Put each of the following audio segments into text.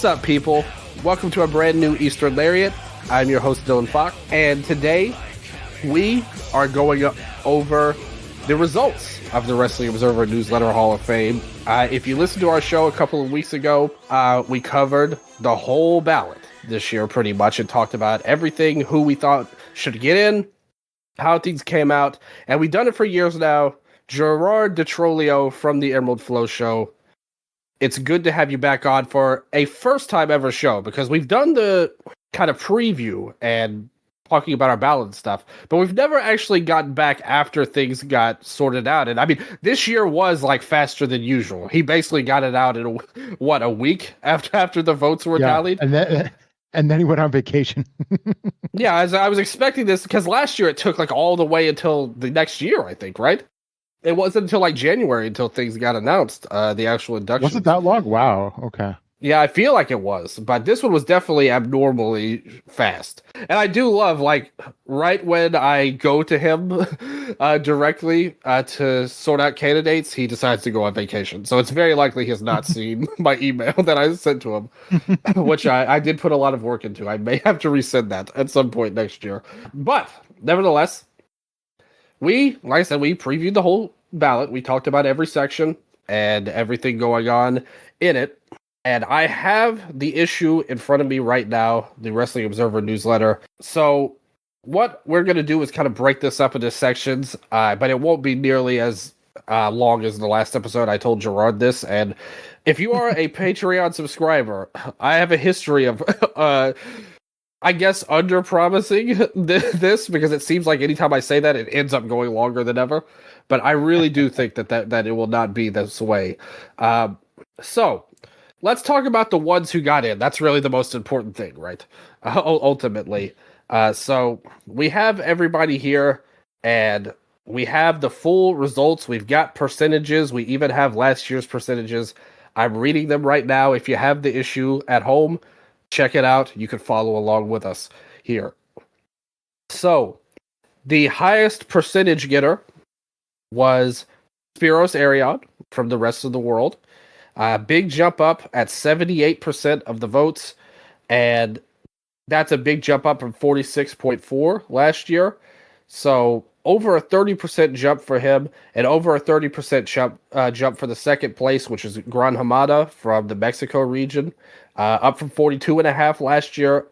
What's up, people? Welcome to a brand new Eastern Lariat. I'm your host, Dylan Fox, and today we are going over the results of the Wrestling Observer Newsletter Hall of Fame. If you listened to our show a couple of weeks ago, we covered the whole ballot this year pretty much and talked about everything, who we thought should get in, how things came out, and we've done it for years now. Gerard di Trolio from the Emerald Flowshow. It's good to have you back on for a first-time ever show, because we've done the kind of preview and talking about our ballot and stuff, but we've never actually gotten back after things got sorted out. And I mean, this year was like faster than usual. He basically got it out in a week after the votes were tallied, and then he went on vacation. Yeah, as I was expecting this, because last year it took like all the way until the next year, I think, right? It wasn't until like January until things got announced, the actual induction. Was it that long? Wow. Okay. Yeah, I feel like it was, but this one was definitely abnormally fast. And I do love, like, right when I go to him directly to sort out candidates, he decides to go on vacation. So it's very likely he has not seen my email that I sent to him, which I did put a lot of work into. I may have to resend that at some point next year. But, nevertheless, like I said, we previewed the whole ballot. We talked about every section and everything going on in it. And I have the issue in front of me right now, the Wrestling Observer newsletter. So what we're going to do is kind of break this up into sections, but it won't be nearly as long as the last episode. I told Gerard this, and if you are a Patreon subscriber, I have a history of, I guess, under-promising this, because it seems like anytime I say that, it ends up going longer than ever. But I really do think that it will not be this way. So let's talk about the ones who got in. That's really the most important thing, right? Ultimately. So we have everybody here, and we have the full results. We've got percentages. We even have last year's percentages. I'm reading them right now. If you have the issue at home, check it out. You can follow along with us here. So the highest percentage getter was Spiros Arion from the rest of the world. Big jump up at 78% of the votes, and that's a big jump up from 46.4 last year. So over a 30% jump for him, and over a 30% jump for the second place, which is Gran Hamada from the Mexico region, up from 42.5 last year,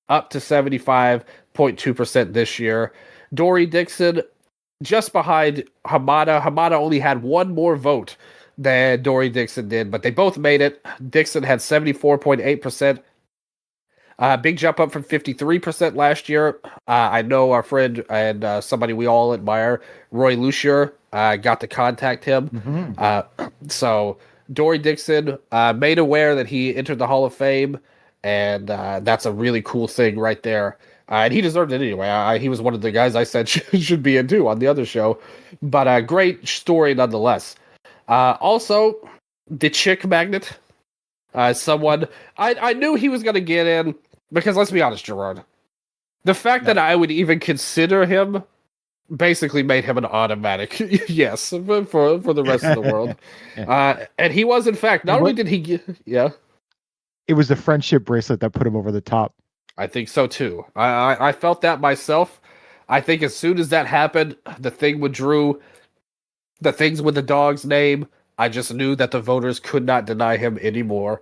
up to 75.2% this year. Dory Dixon, just behind Hamada. Hamada only had one more vote than Dory Dixon did, but they both made it. Dixon had 74.8%. Big jump up from 53% last year. I know our friend and somebody we all admire, Roy Lucier, got to contact him. Mm-hmm. So Dory Dixon made aware that he entered the Hall of Fame, and that's a really cool thing right there. And he deserved it anyway. He was one of the guys I said should be in too on the other show. But a great story nonetheless. Also, the chick magnet, someone I knew he was going to get in, because let's be honest, Gerard, the fact that I would even consider him basically made him an automatic yes for the rest of the world. And he was, in fact, not only did he get, it was the friendship bracelet that put him over the top. I think so too. I felt that myself. I think as soon as that happened, the thing with Drew, the things with the dog's name, I just knew that the voters could not deny him anymore.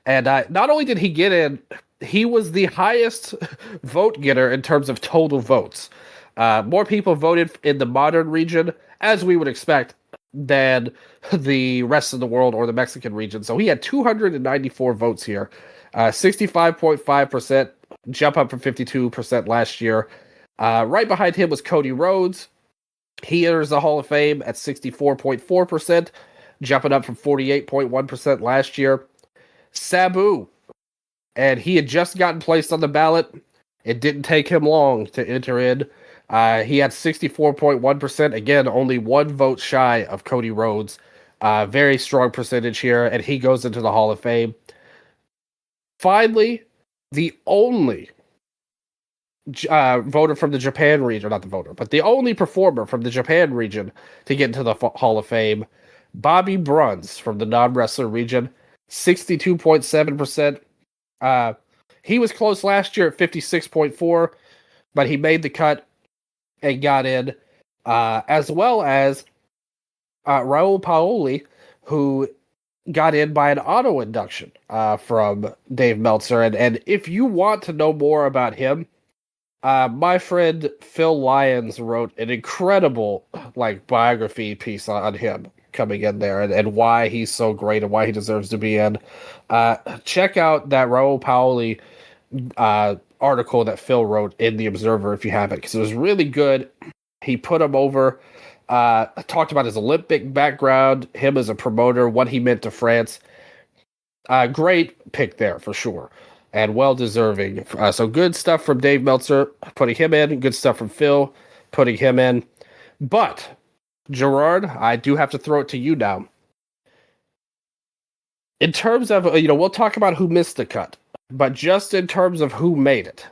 And not only did he get in, he was the highest vote getter in terms of total votes. More people voted in the modern region, as we would expect, than the rest of the world or the Mexican region. So he had 294 votes here, 65.5%, jump up from 52% last year. Right behind him was Cody Rhodes. He enters the Hall of Fame at 64.4%, jumping up from 48.1% last year. Sabu, and he had just gotten placed on the ballot. It didn't take him long to enter in. He had 64.1%. Again, only one vote shy of Cody Rhodes. Very strong percentage here, and he goes into the Hall of Fame. Finally, the only voter from the Japan region, not the voter, but the only performer from the Japan region to get into the Hall of Fame, Bobby Bruns from the non-wrestler region, 62.7%, He was close last year at 56.4, but he made the cut and got in, as well as Raul Paoli, who got in by an auto induction from Dave Meltzer. And if you want to know more about him, my friend Phil Lyons wrote an incredible biography piece on him coming in there and why he's so great and why he deserves to be in. Check out that Raul Paoli article that Phil wrote in The Observer if you haven't, because it was really good. He put him over, talked about his Olympic background, him as a promoter, what he meant to France. Great pick there for sure, and well deserving. So good stuff from Dave Meltzer, putting him in. Good stuff from Phil, putting him in. But Gerard, I do have to throw it to you now. In terms of, we'll talk about who missed the cut, but just in terms of who made it,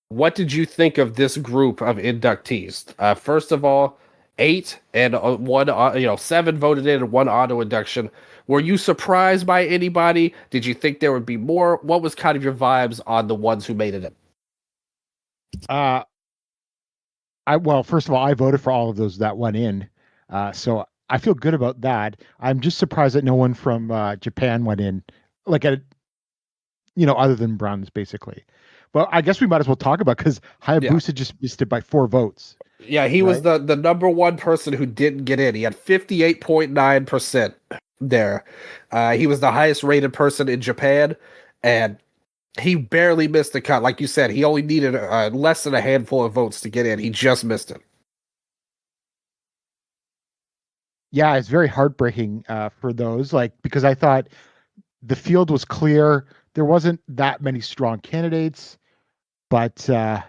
what did you think of this group of inductees? First of all, 8 and 1, 7 voted in and 1 auto induction. Were you surprised by anybody? Did you think there would be more? What was kind of your vibes on the ones who made it in? Well, first of all, I voted for all of those that went in. So I feel good about that. I'm just surprised that no one from Japan went in, other than Bruns, basically. But I guess we might as well talk about, because Hayabusa just missed it by 4 votes. Yeah, he was the number one person who didn't get in. He had 58.9% there. He was the highest rated person in Japan, and he barely missed the cut. Like you said, he only needed less than a handful of votes to get in. He just missed it. Yeah, it's very heartbreaking for those, because I thought the field was clear. There wasn't that many strong candidates, but I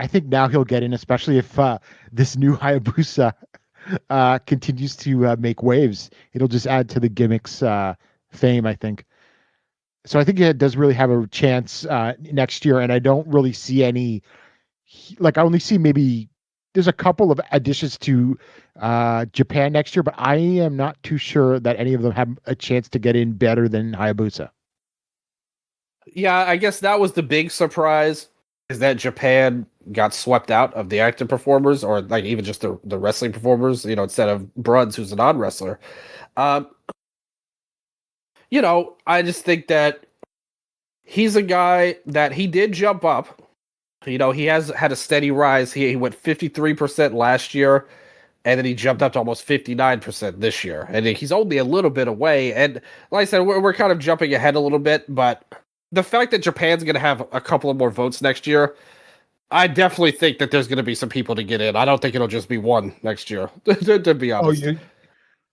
think now he'll get in, especially if this new Hayabusa continues to make waves. It'll just add to the gimmicks fame, I think. So I think it does really have a chance next year, and I don't really see any. I only see maybe there's a couple of additions to Japan next year, but I am not too sure that any of them have a chance to get in better than Hayabusa. Yeah, I guess that was the big surprise, is that Japan got swept out of the active performers, or even just the wrestling performers, instead of Bruns, who's a non-wrestler. I just think that he's a guy that he did jump up. He has had a steady rise. He went 53% last year, and then he jumped up to almost 59% this year. And he's only a little bit away. And like I said, we're kind of jumping ahead a little bit, but the fact that Japan's going to have a couple of more votes next year, I definitely think that there's going to be some people to get in. I don't think it'll just be one next year, to be honest. Oh,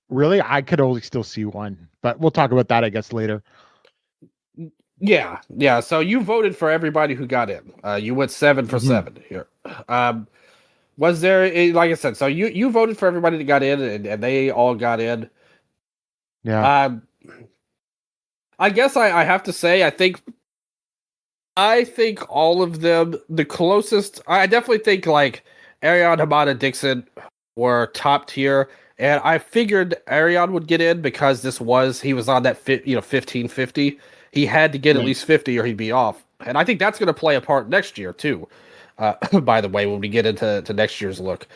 really? I could only still see one, but we'll talk about that, I guess, later. Yeah. So you voted for everybody who got in. You went 7 for 7 here. Was there, like I said, so you voted for everybody that got in, and they all got in. Yeah. I guess I have to say, I think all of them, the closest, I definitely think Ariane, Hamada, Dixon were top tier, and I figured Ariane would get in because he was on that 15-50. He had to get at least 50 or he'd be off. And I think that's going to play a part next year too. By the way, when we get into next year's look.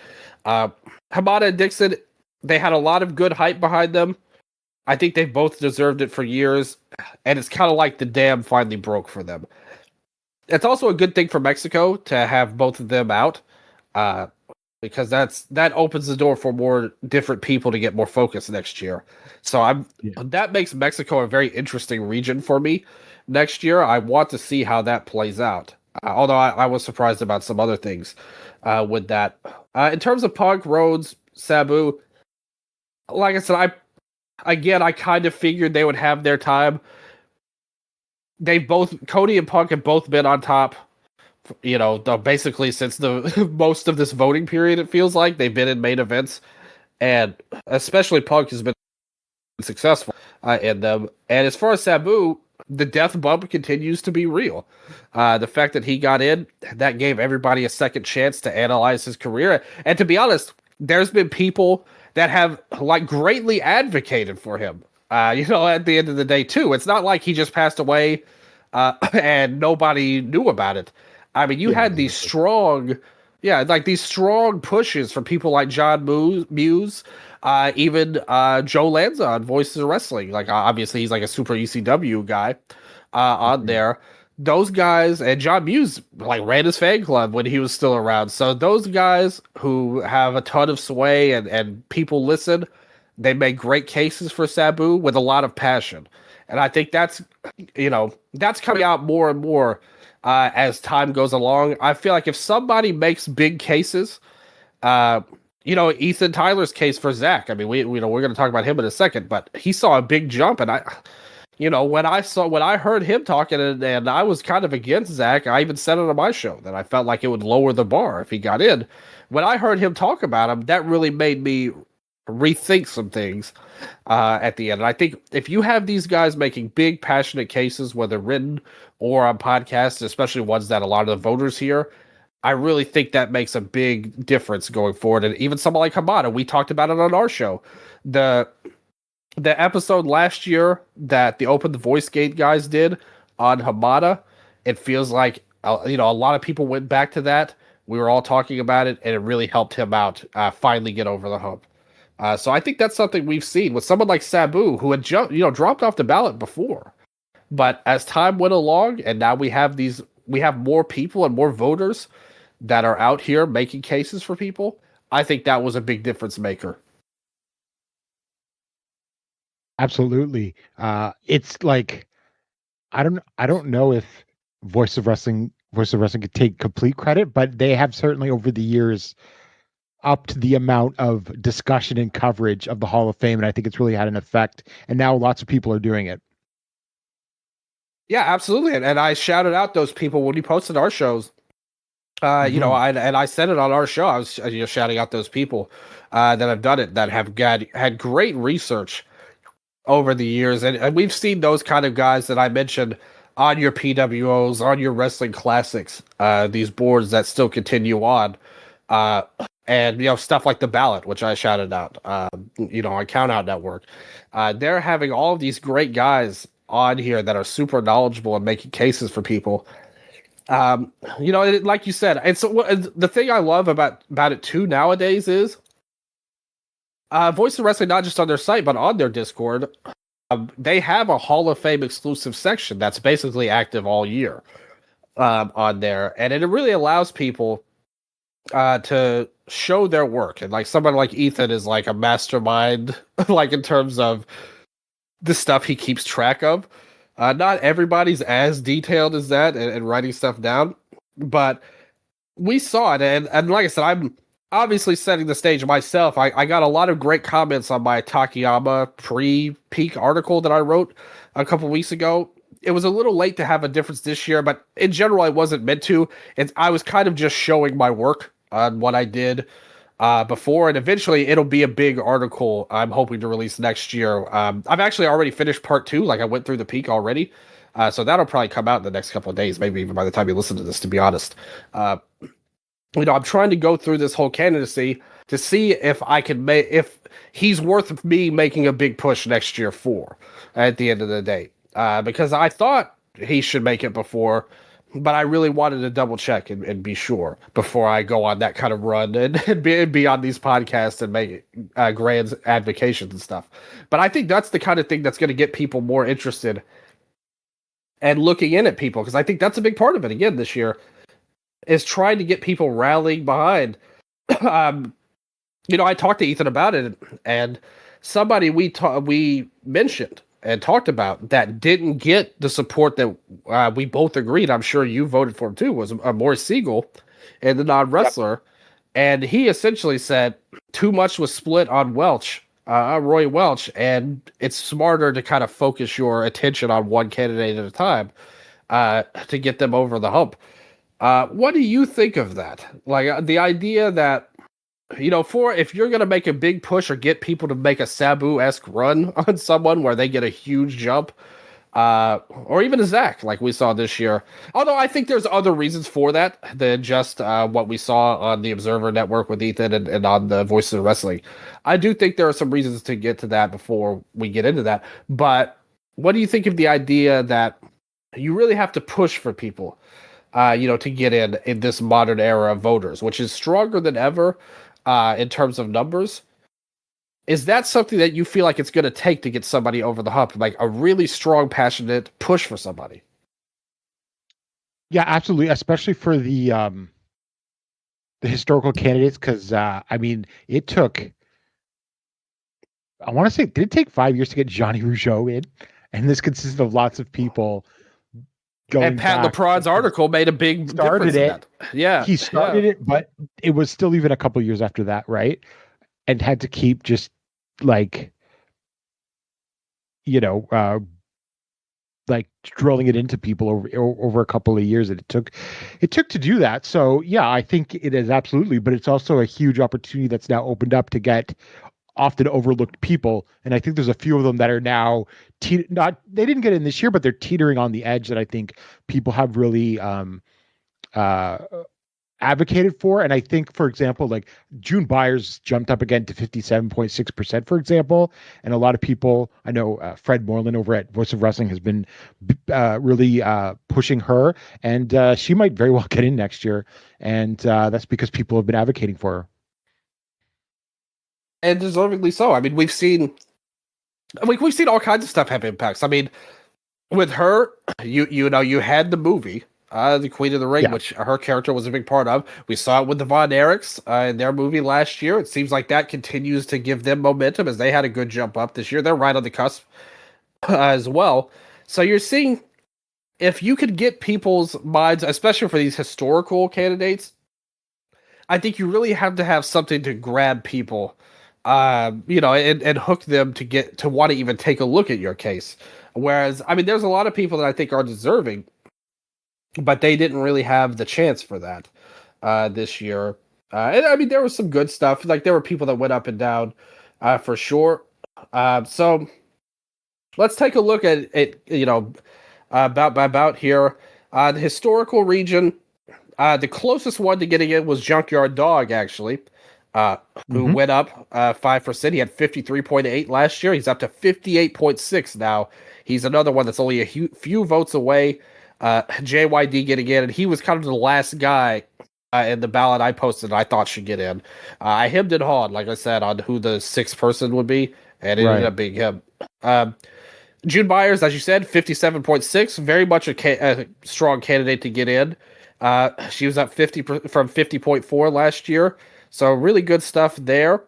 Hamada and Dixon, they had a lot of good hype behind them. I think they've both deserved it for years, and it's kind of like the dam finally broke for them. It's also a good thing for Mexico to have both of them out, because that opens the door for more different people to get more focus next year. So that makes Mexico a very interesting region for me next year. I want to see how that plays out. Although I was surprised about some other things with that. In terms of Punk, Rhodes, Sabu, like I said, I kind of figured they would have their time. Cody and Punk have both been on top, basically since the most of this voting period. It feels like they've been in main events, and especially Punk has been successful in them. And as far as Sabu, the death bump continues to be real. The fact that he got in, that gave everybody a second chance to analyze his career. And to be honest, there's been people that have greatly advocated for him At the end of the day, too. It's not like he just passed away and nobody knew about it. I mean, you Yeah, had these exactly. strong, like these strong pushes from people like John Muse, even Joe Lanza on Voices of Wrestling. Like, obviously, he's like a super ECW guy on Mhm. there. Those guys, and John Muse like ran his fan club when he was still around. So those guys who have a ton of sway and people listen, they make great cases for Sabu with a lot of passion. And I think that's coming out more and more as time goes along. I feel like if somebody makes big cases, uh, Ethan Tyler's case for Zach. I mean, we're going to talk about him in a second, but he saw a big jump, and when I heard him talking, and I was kind of against Zach. I even said it on my show that I felt like it would lower the bar if he got in. When I heard him talk about him, that really made me rethink some things at the end. And I think if you have these guys making big, passionate cases, whether written or on podcasts, especially ones that a lot of the voters hear, I really think that makes a big difference going forward. And even someone like Hamada, we talked about it on our show. The episode last year that the Open the Voice Gate guys did on Hamada, it feels like a lot of people went back to that. We were all talking about it, and it really helped him out finally get over the hump. So I think that's something we've seen with someone like Sabu, who had dropped off the ballot before, but as time went along, and now we have more people and more voters that are out here making cases for people. I think that was a big difference maker. Absolutely. It's like I don't know if Voice of Wrestling could take complete credit, but they have certainly over the years upped the amount of discussion and coverage of the Hall of Fame, and I think it's really had an effect. And now lots of people are doing it. Yeah, absolutely. And I shouted out those people when we posted our shows. Mhm. I said it on our show. I was shouting out those people that have done it, that have had great research over the years, and we've seen those kind of guys that I mentioned on your PWOs, on your wrestling classics, these boards that still continue on, uh, and stuff like the ballot, which I shouted out, on Count Out Network. They're having all of these great guys on here that are super knowledgeable and making cases for people. Like you said, it's the thing I love about it too nowadays is Voice of Wrestling, not just on their site but on their Discord. They have a Hall of Fame exclusive section that's basically active all year on there, and it really allows people to show their work. And like someone like Ethan is like a mastermind, like in terms of the stuff he keeps track of. Not everybody's as detailed as that and writing stuff down, but we saw it, and like I said, I'm obviously setting the stage myself. I got a lot of great comments on my Takayama pre-peak article that I wrote a couple weeks ago. It was a little late to have a difference this year, but in general, I wasn't meant to. I was kind of just showing my work on what I did before, and eventually it'll be a big article I'm hoping to release next year. I've actually already finished part 2, like I went through the peak already. So that'll probably come out in the next couple of days, maybe even by the time you listen to this, to be honest. I'm trying to go through this whole candidacy to see if I can if he's worth me making a big push next year for at the end of the day. Because I thought he should make it before, but I really wanted to double check and be sure before I go on that kind of run and be on these podcasts and make grand advocations and stuff. But I think that's the kind of thing that's going to get people more interested and looking in at people, because I think that's a big part of it again this year, is trying to get people rallying behind. um, I talked to Ethan about it, and somebody we mentioned and talked about that didn't get the support that we both agreed. I'm sure you voted for him too. Was Maurice Siegel, and the non-wrestler, and he essentially said too much was split on Roy Welch, and it's smarter to kind of focus your attention on one candidate at a time to get them over the hump. What do you think of that? Like the idea that, if you're going to make a big push or get people to make a Sabu-esque run on someone where they get a huge jump, or even a Zach, like we saw this year. Although I think there's other reasons for that than just what we saw on the Observer Network with Ethan and on the Voices of Wrestling. I do think there are some reasons to get to that before we get into that. But what do you think of the idea that you really have to push for people, to get in this modern era of voters, which is stronger than ever in terms of numbers? Is that something that you feel like it's going to take to get somebody over the hump, like a really strong, passionate push for somebody? Yeah, absolutely, especially for the historical candidates, because it took. I want to say, did it take 5 years to get Johnny Rougeau in? And this consisted of lots of people going. And Pat LaProd's article made a big started difference in that. Yeah, he started it, but it was still even a couple years after that, right? And had to keep just like, like drilling it into people over a couple of years that it took to do that. So yeah, I think it is absolutely, but it's also a huge opportunity that's now opened up to get often overlooked people. And I think there's a few of them that are now they didn't get in this year, but they're teetering on the edge that I think people have really advocated for. And I think, for example, like June Byers jumped up again to 57.6%, for example. And a lot of people, I know Fred Moreland over at Voice of Wrestling has been really pushing her, and she might very well get in next year. And that's because people have been advocating for her. And deservingly so. I mean, we've seen all kinds of stuff have impacts. I mean, with her, you had the movie, The Queen of the Ring, which her character was a big part of. We saw it with the Von Erichs in their movie last year. It seems like that continues to give them momentum as they had a good jump up this year. They're right on the cusp as well. So you're seeing, if you could get people's minds, especially for these historical candidates, I think you really have to have something to grab people, and hook them to want to even take a look at your case. Whereas, I mean, there's a lot of people that I think are deserving, but they didn't really have the chance for that this year. And I mean, there was some good stuff. Like there were people that went up and down for sure. So let's take a look at it, about by about here. The historical region, the closest one to getting it was Junkyard Dog, actually. Who went up 5%. He had 53.8 last year. He's up to 58.6 now. He's another one that's only a few votes away. JYD getting in, and he was kind of the last guy in the ballot I posted I thought should get in. I hemmed and hawed, like I said, on who the sixth person would be, and it ended up being him. June Byers, as you said, 57.6, very much a strong candidate to get in. She was up 50 from 50.4 last year. So really good stuff there.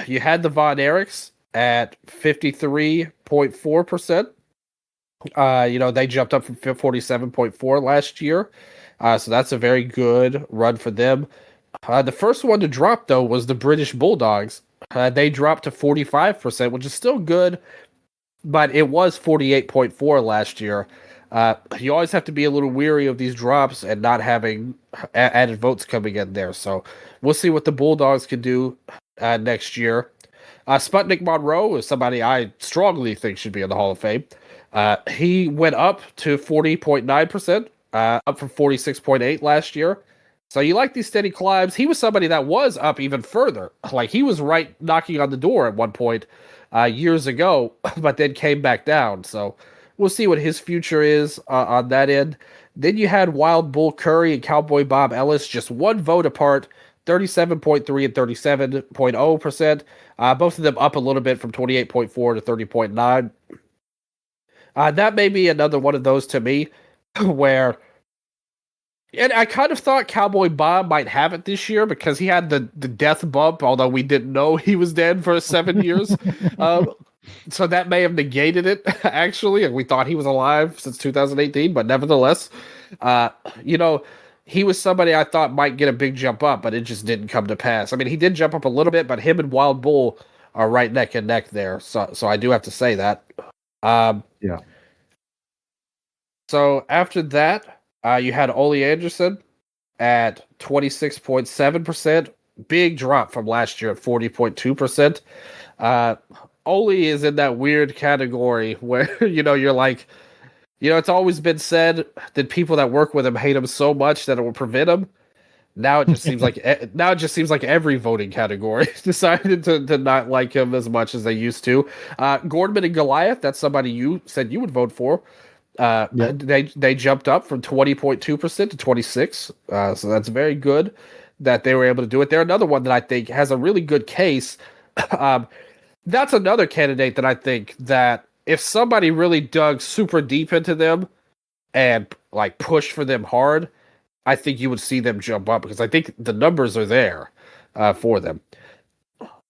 You had the Von Erichs at 53.4%. They jumped up from 47.4 last year. So that's a very good run for them. The first one to drop, though, was the British Bulldogs. They dropped to 45%, which is still good, but it was 48.4 last year. You always have to be a little weary of these drops and not having added votes coming in there. So we'll see what the Bulldogs can do next year. Sputnik Monroe is somebody I strongly think should be in the Hall of Fame. He went up to 40.9%, up from 46.8 last year. So you like these steady climbs. He was somebody that was up even further. Like he was right knocking on the door at one point years ago, but then came back down. So we'll see what his future is on that end. Then you had Wild Bull Curry and Cowboy Bob Ellis, just one vote apart, 37.3 and 37.0%. Both of them up a little bit from 28.4 to 30.9. That may be another one of those to me where, and I kind of thought Cowboy Bob might have it this year because he had the death bump, although we didn't know he was dead for 7 years. So that may have negated it, actually. And we thought he was alive since 2018, but nevertheless, he was somebody I thought might get a big jump up, but it just didn't come to pass. I mean, he did jump up a little bit, but him and Wild Bull are right neck and neck there. So I do have to say that. Yeah. So after that, you had Ole Anderson at 26.7%. Big drop from last year at 40.2%. Oli is in that weird category where you're like, it's always been said that people that work with him hate him so much that it will prevent him. Now it just seems like every voting category decided to not like him as much as they used to. Gordman and Goliath, that's somebody you said you would vote for. Yep. They jumped up from 20.2% to 26. So that's very good that they were able to do it. They're another one that I think has a really good case. That's another candidate that I think that if somebody really dug super deep into them and like pushed for them hard, I think you would see them jump up because I think the numbers are there for them.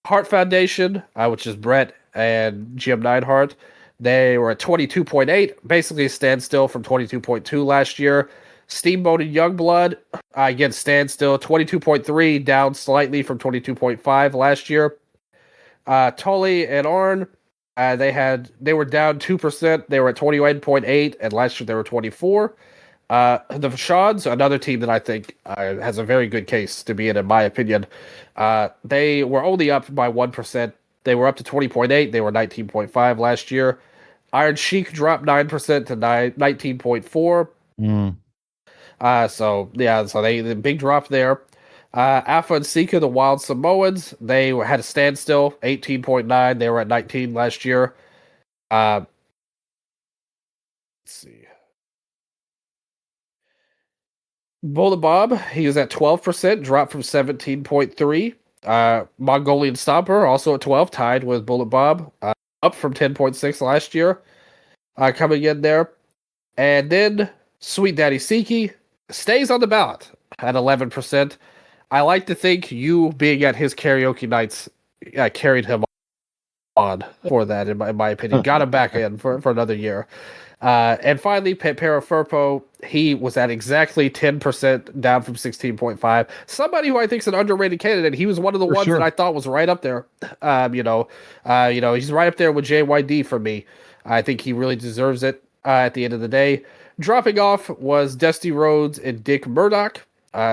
Hart Foundation, which is Brett and Jim Neidhart, they were at 22.8, basically a standstill from 22.2 last year. Steamboat and Youngblood, again, standstill, 22.3, down slightly from 22.5 last year. Tully and Arn, they were down 2%. They were at 21.8, and last year they were 24. The Fashads, another team that I think has a very good case to be in my opinion. They were only up by 1%. They were up to 20.8. They were 19.5 last year. Iron Sheik dropped 9% to 19.4. So the big drop there. Alpha and Sika, the Wild Samoans, they had a standstill, 18.9. They were at 19 last year. Let's see. Bullet Bob, he was at 12%, dropped from 17.3. Mongolian Stomper, also at 12, tied with Bullet Bob, up from 10.6 last year, coming in there. And then Sweet Daddy Siki stays on the ballot at 11%. I like to think you being at his karaoke nights carried him on for that, in my opinion. Got him back in for another year. And finally, Parafurpo, he was at exactly 10%, down from 16.5. Somebody who I think is an underrated candidate. He was one of the ones that I thought was right up there. He's right up there with JYD for me. I think he really deserves it at the end of the day. Dropping off was Dusty Rhodes and Dick Murdoch.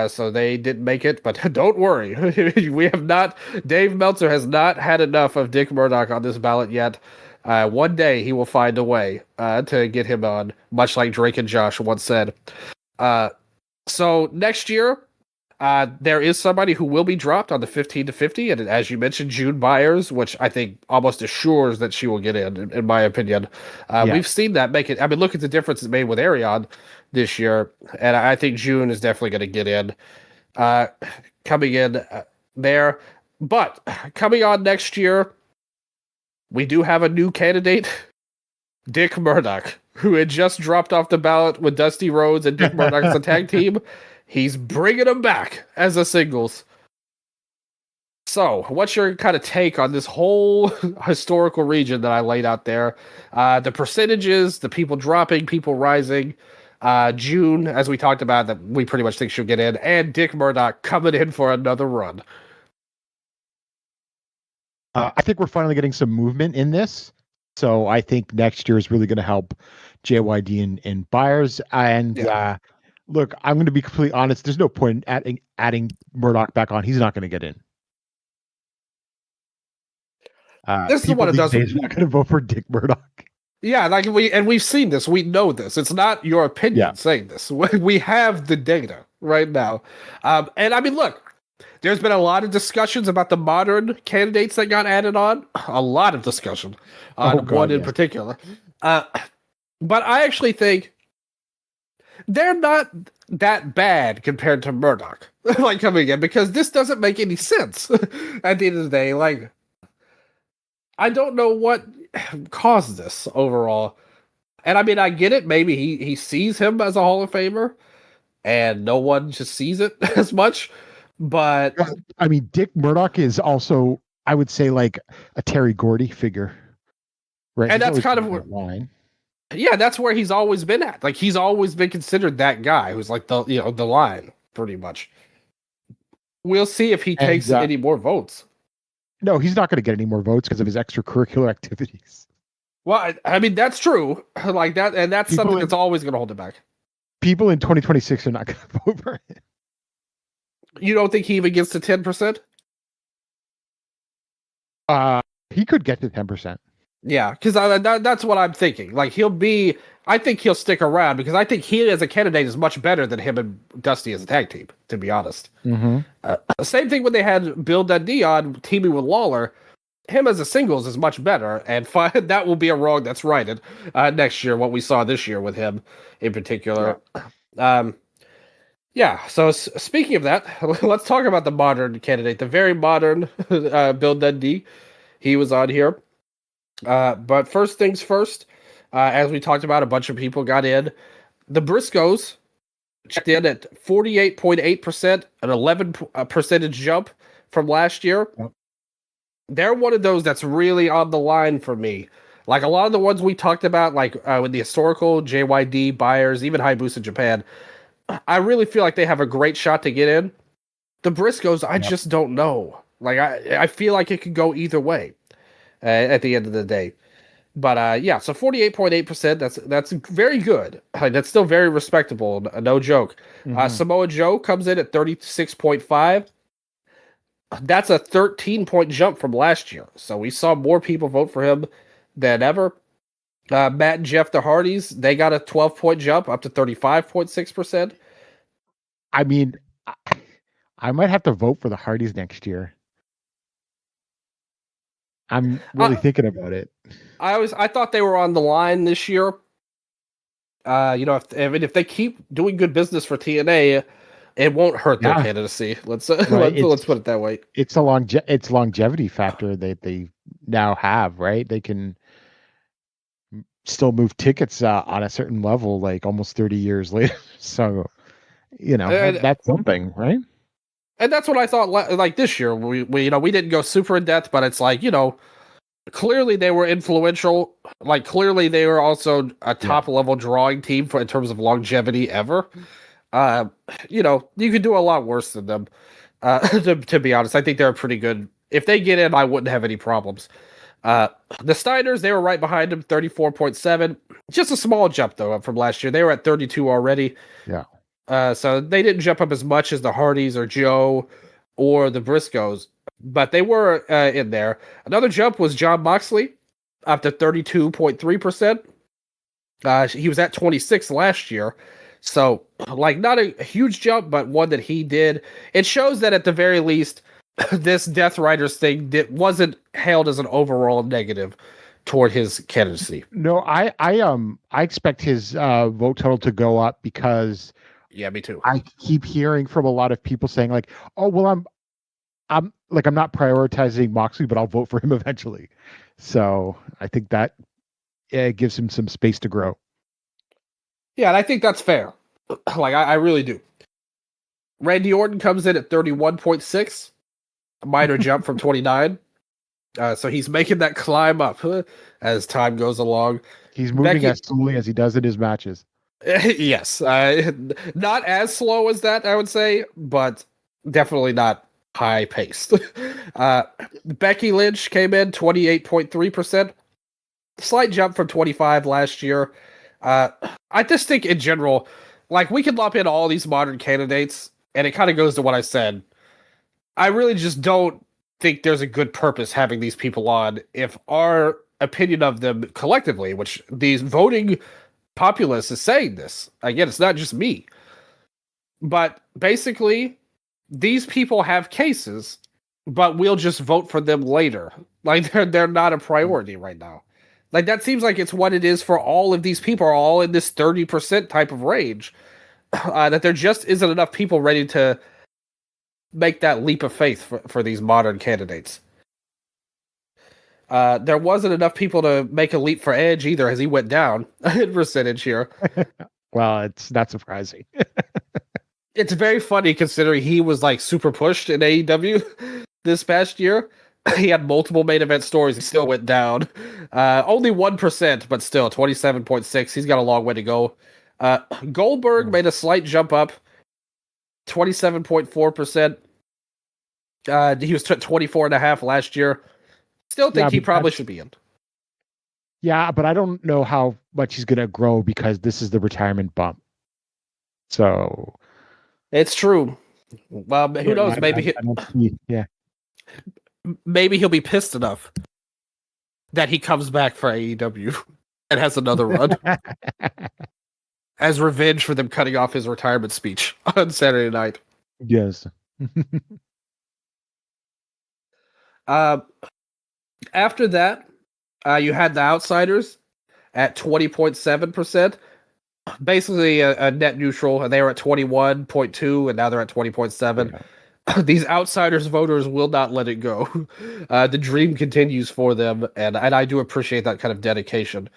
So they didn't make it, but don't worry. Dave Meltzer has not had enough of Dick Murdoch on this ballot yet. One day he will find a way to get him on, much like Drake and Josh once said. So next year, there is somebody who will be dropped on the 15 to 50, and as you mentioned, June Byers, which I think almost assures that she will get in my opinion. We've seen that make it. I mean, look at the difference it made with Arion this year, and I think June is definitely going to get in. Coming in there, but coming on next year, we do have a new candidate, Dick Murdoch, who had just dropped off the ballot with Dusty Rhodes and Dick Murdoch as a tag team. He's bringing him back as a singles. So, what's your kind of take on this whole historical region that I laid out there? The percentages, the people dropping, people rising. June, as we talked about, that we pretty much think she'll get in, and Dick Murdoch coming in for another run. I think we're finally getting some movement in this. So I think next year is really going to help JYD and Byers. And look, I'm going to be completely honest. There's no point in adding Murdoch back on. He's not going to get in. This is what it does. Not going to vote for Dick Murdoch. Yeah, we've seen this. We know this. It's not your opinion saying this. We have the data right now. And I mean, look, there's been a lot of discussions about the modern candidates that got added on. A lot of discussion on one in particular. But I actually think they're not that bad compared to Murdoch, like coming in, because this doesn't make any sense at the end of the day. Like, I don't know what caused this overall. And I mean, I get it. Maybe he sees him as a Hall of Famer and no one just sees it as much. But I mean, Dick Murdoch is also, I would say, like a Terry Gordy figure. Right. And that's kind of where, yeah, that's where he's always been at. Like, he's always been considered that guy who's like the line, pretty much. We'll see if he takes any more votes. No, he's not going to get any more votes because of his extracurricular activities. Well, I mean, that's true. Like that, and that's something that's always going to hold it back. People in 2026 are not going to vote for him. You don't think he even gets to 10%? I He could get to 10%. Yeah, because that's what I'm thinking. Like I think he'll stick around because I think he as a candidate is much better than him and Dusty as a tag team. To be honest, same thing when they had Bill Dundee on teaming with Lawler. Him as a singles is much better, and that will be a wrong that's righted next year. What we saw this year with him in particular. Yeah. So speaking of that, let's talk about the modern candidate, the very modern Bill Dundee. He was on here. But first things first, as we talked about, a bunch of people got in. The Briscoes checked in at 48.8%, an 11 percentage jump from last year. Yep. They're one of those that's really on the line for me. Like a lot of the ones we talked about, like with the historical, JYD, Buyers, even Hayabusa Japan, I really feel like they have a great shot to get in. The Briscoes, I just don't know. Like I feel like it could go either way. At the end of the day. But yeah, so 48.8%, that's very good. Like, that's still very respectable, no joke. Samoa Joe comes in at 36.5. That's a 13-point jump from last year. So we saw more people vote for him than ever. Matt and Jeff, the Hardys, they got a 12-point jump up to 35.6%. I mean, I might have to vote for the Hardys next year. I'm really thinking about it. I thought they were on the line this year. If they keep doing good business for TNA, it won't hurt their candidacy. Let's put it that way. It's it's longevity factor that they now have, right? They can still move tickets on a certain level, like almost 30 years later. So, that's something, right? And that's what I thought. Like this year, we didn't go super in depth, but it's like clearly they were influential. Like clearly they were also a top level drawing team in terms of longevity ever. You could do a lot worse than them. To be honest, I think they're pretty good. If they get in, I wouldn't have any problems. The Steiners, they were right behind them, 34.7. Just a small jump though from last year. They were at 32 already. Yeah. So they didn't jump up as much as the Hardys or Joe or the Briscoes, but they were in there. Another jump was John Moxley, up to 32.3%. He was at 26 last year. So, like, not a huge jump, but one that he did. It shows that at the very least, this Death Riders thing wasn't hailed as an overall negative toward his candidacy. No, I expect his vote total to go up because me too. I keep hearing from a lot of people saying like, "Oh, well, I'm not prioritizing Moxley, but I'll vote for him eventually." So I think that gives him some space to grow. Yeah, and I think that's fair. Like I really do. Randy Orton comes in at 31.6, a minor jump from 29. So he's making that climb up as time goes along. He's moving as slowly as he does in his matches. Yes, not as slow as that, I would say, but definitely not high paced. Becky Lynch came in 28.3%, slight jump from 25 last year. I just think in general, like we can lump in all these modern candidates, and it kind of goes to what I said. I really just don't think there's a good purpose having these people on if our opinion of them collectively, which these voting populace is saying this. Again, it's not just me. But basically, these people have cases, but we'll just vote for them later. Like they're not a priority right now. Like that seems like it's what it is for all of these people, are all in this 30% type of range. That there just isn't enough people ready to make that leap of faith for these modern candidates. There wasn't enough people to make a leap for Edge either, as he went down in percentage here. Well, it's not surprising. It's very funny considering he was like super pushed in AEW this past year. He had multiple main event stories. He still went down. Only 1%, but still 27.6. He's got a long way to go. Goldberg made a slight jump up, 27.4%. He was 24.5 last year. Still think he probably should be in. Yeah, but I don't know how much he's going to grow because this is the retirement bump. So it's true. Well, who knows? Maybe maybe he'll be pissed enough that he comes back for AEW and has another run as revenge for them cutting off his retirement speech on Saturday night. Yes. After that, you had the Outsiders at 20.7%. Basically a net neutral, and they were at 21.2, and now they're at 20.7. Yeah. These Outsiders voters will not let it go. The dream continues for them, and I do appreciate that kind of dedication.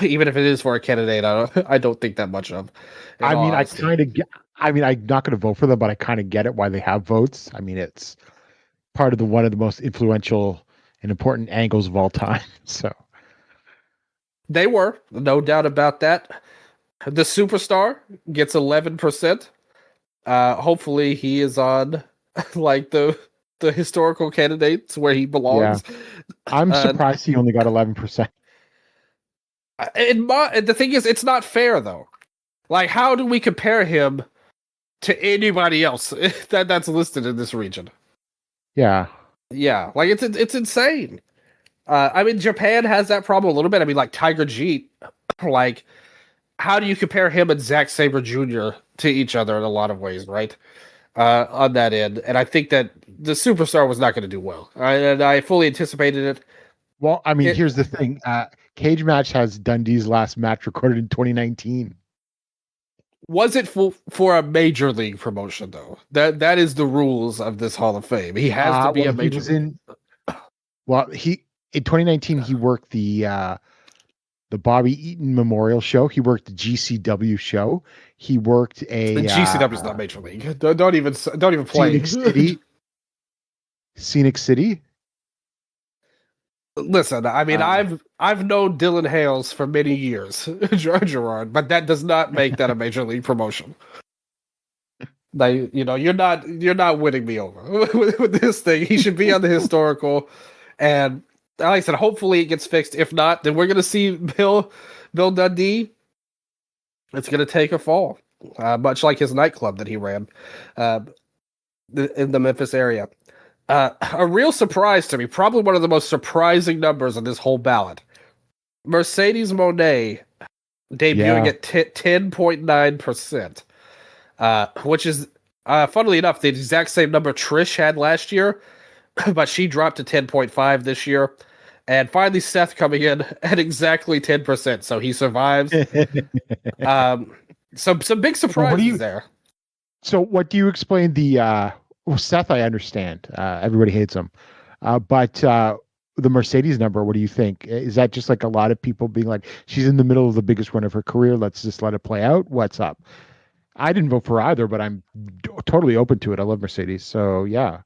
Even if it is for a candidate, I don't think that much of. I mean, I kind of get. I mean, I'm not going to vote for them, but I kind of get it why they have votes. I mean, it's part of one of the most influential and important angles of all time. So they were, no doubt about that. The Superstar gets 11%. Hopefully, he is on like the historical candidates where he belongs. Yeah. I'm surprised he only got 11%. The thing is, it's not fair though. Like, how do we compare him to anybody else that's listed in this region? Yeah, like it's insane. I mean, Japan has that problem a little bit. I mean, like Tiger Jeet, like, how do you compare him and Zack Sabre Jr. to each other in a lot of ways, right? On that end, and I think that the Superstar was not going to do well, and I fully anticipated it. Well, I mean, here's the thing: Cage Match has Dundee's last match recorded in 2019. Was it for a major league promotion though? That is the rules of this Hall of Fame. He has to be a major. He in 2019 he worked the Bobby Eaton Memorial Show. He worked the GCW show. He worked the GCW is not major league. Don't even play. Scenic City. Listen, I mean, I've known Dylan Hales for many years, Gerard, but that does not make that a major league promotion. You're not winning me over with this thing. He should be on the historical, and like I said, hopefully it gets fixed. If not, then we're gonna see Bill Dundee. It's gonna take a fall, much like his nightclub that he ran in the Memphis area. A real surprise to me, probably one of the most surprising numbers on this whole ballot. Mercedes Moné debuting at 10.9%, which is, funnily enough, the exact same number Trish had last year, but she dropped to 10.5 this year. And finally, Seth coming in at exactly 10%, so he survives. Some big surprises there. So what do you explain the... Seth, I understand. Everybody hates him. But the Mercedes number, what do you think? Is that just like a lot of people being like, she's in the middle of the biggest run of her career, let's just let it play out? What's up? I didn't vote for either, but I'm totally open to it. I love Mercedes. So, yeah.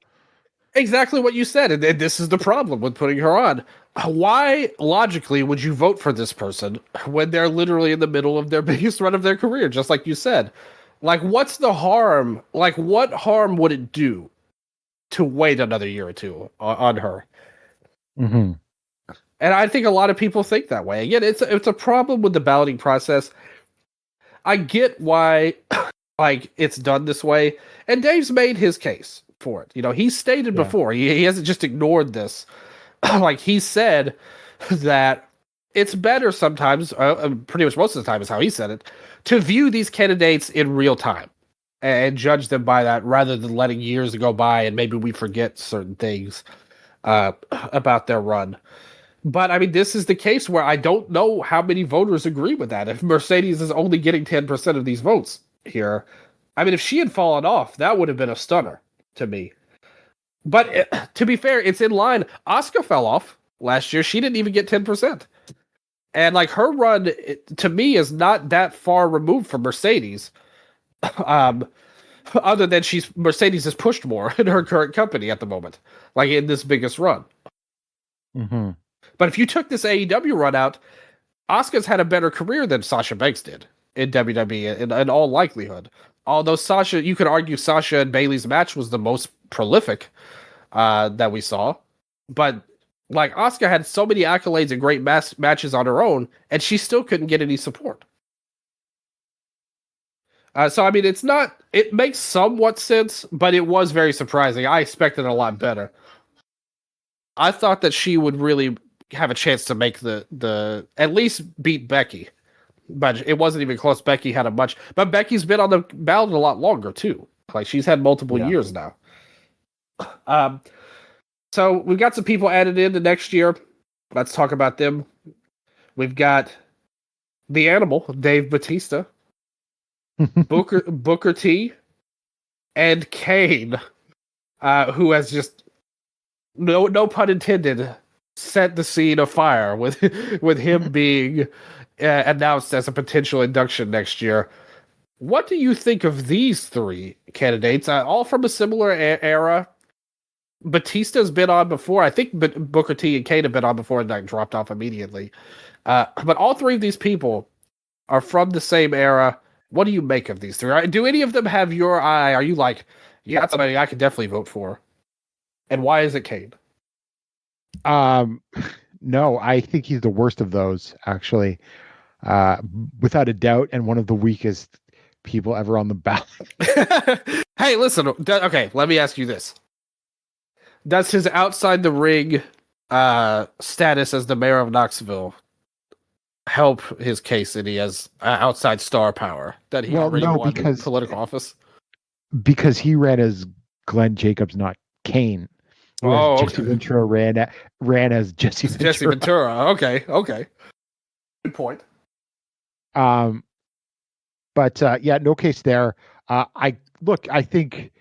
Exactly what you said. And this is the problem with putting her on. Why, logically, would you vote for this person when they're literally in the middle of their biggest run of their career, just like you said? Like, what's the harm? Like, what harm would it do to wait another year or two on her? Mm-hmm. And I think a lot of people think that way. Again, it's a problem with the balloting process. I get why, like, it's done this way. And Dave's made his case for it. He stated before. He hasn't just ignored this. Like, he said that it's better sometimes, pretty much most of the time is how he said it, to view these candidates in real time and judge them by that rather than letting years go by and maybe we forget certain things about their run. But I mean, this is the case where I don't know how many voters agree with that. If Mercedes is only getting 10% of these votes here, I mean, if she had fallen off, that would have been a stunner to me. But to be fair, it's in line. Asuka fell off last year. She didn't even get 10%. And like her run, to me, is not that far removed from Mercedes. Other than Mercedes is pushed more in her current company at the moment, like in this biggest run. Mm-hmm. But if you took this AEW run out, Asuka's had a better career than Sasha Banks did in WWE in all likelihood. Although you could argue Sasha and Bayley's match was the most prolific that we saw. But like, Asuka had so many accolades and great matches on her own, and she still couldn't get any support. So, I mean, it makes somewhat sense, but it was very surprising. I expected a lot better. I thought that she would really have a chance to make the at least beat Becky. But it wasn't even close. Becky had a much, but Becky's been on the ballot a lot longer too. Like she's had multiple years now. So we've got some people added in the next year. Let's talk about them. We've got the Animal, Dave Bautista, Booker T, and Kane, who has just no pun intended set the scene afire with him being announced as a potential induction next year. What do you think of these three candidates? All from a similar era. Batista's been on before. I think Booker T and Kane have been on before and dropped off immediately. But all three of these people are from the same era. What do you make of these three? Do any of them have your eye? Are you like, yeah, that's somebody I could definitely vote for? And why is it Kane? No, I think he's the worst of those, actually. Without a doubt, and one of the weakest people ever on the ballot. Hey, listen. Okay, let me ask you this. Does his outside the ring status as the mayor of Knoxville help his case that he has outside star power that he already won political office? Because he ran as Glenn Jacobs, not Kane. Jesse Ventura ran as Jesse Ventura. Jesse Ventura. Okay. Good point. But no case there. I think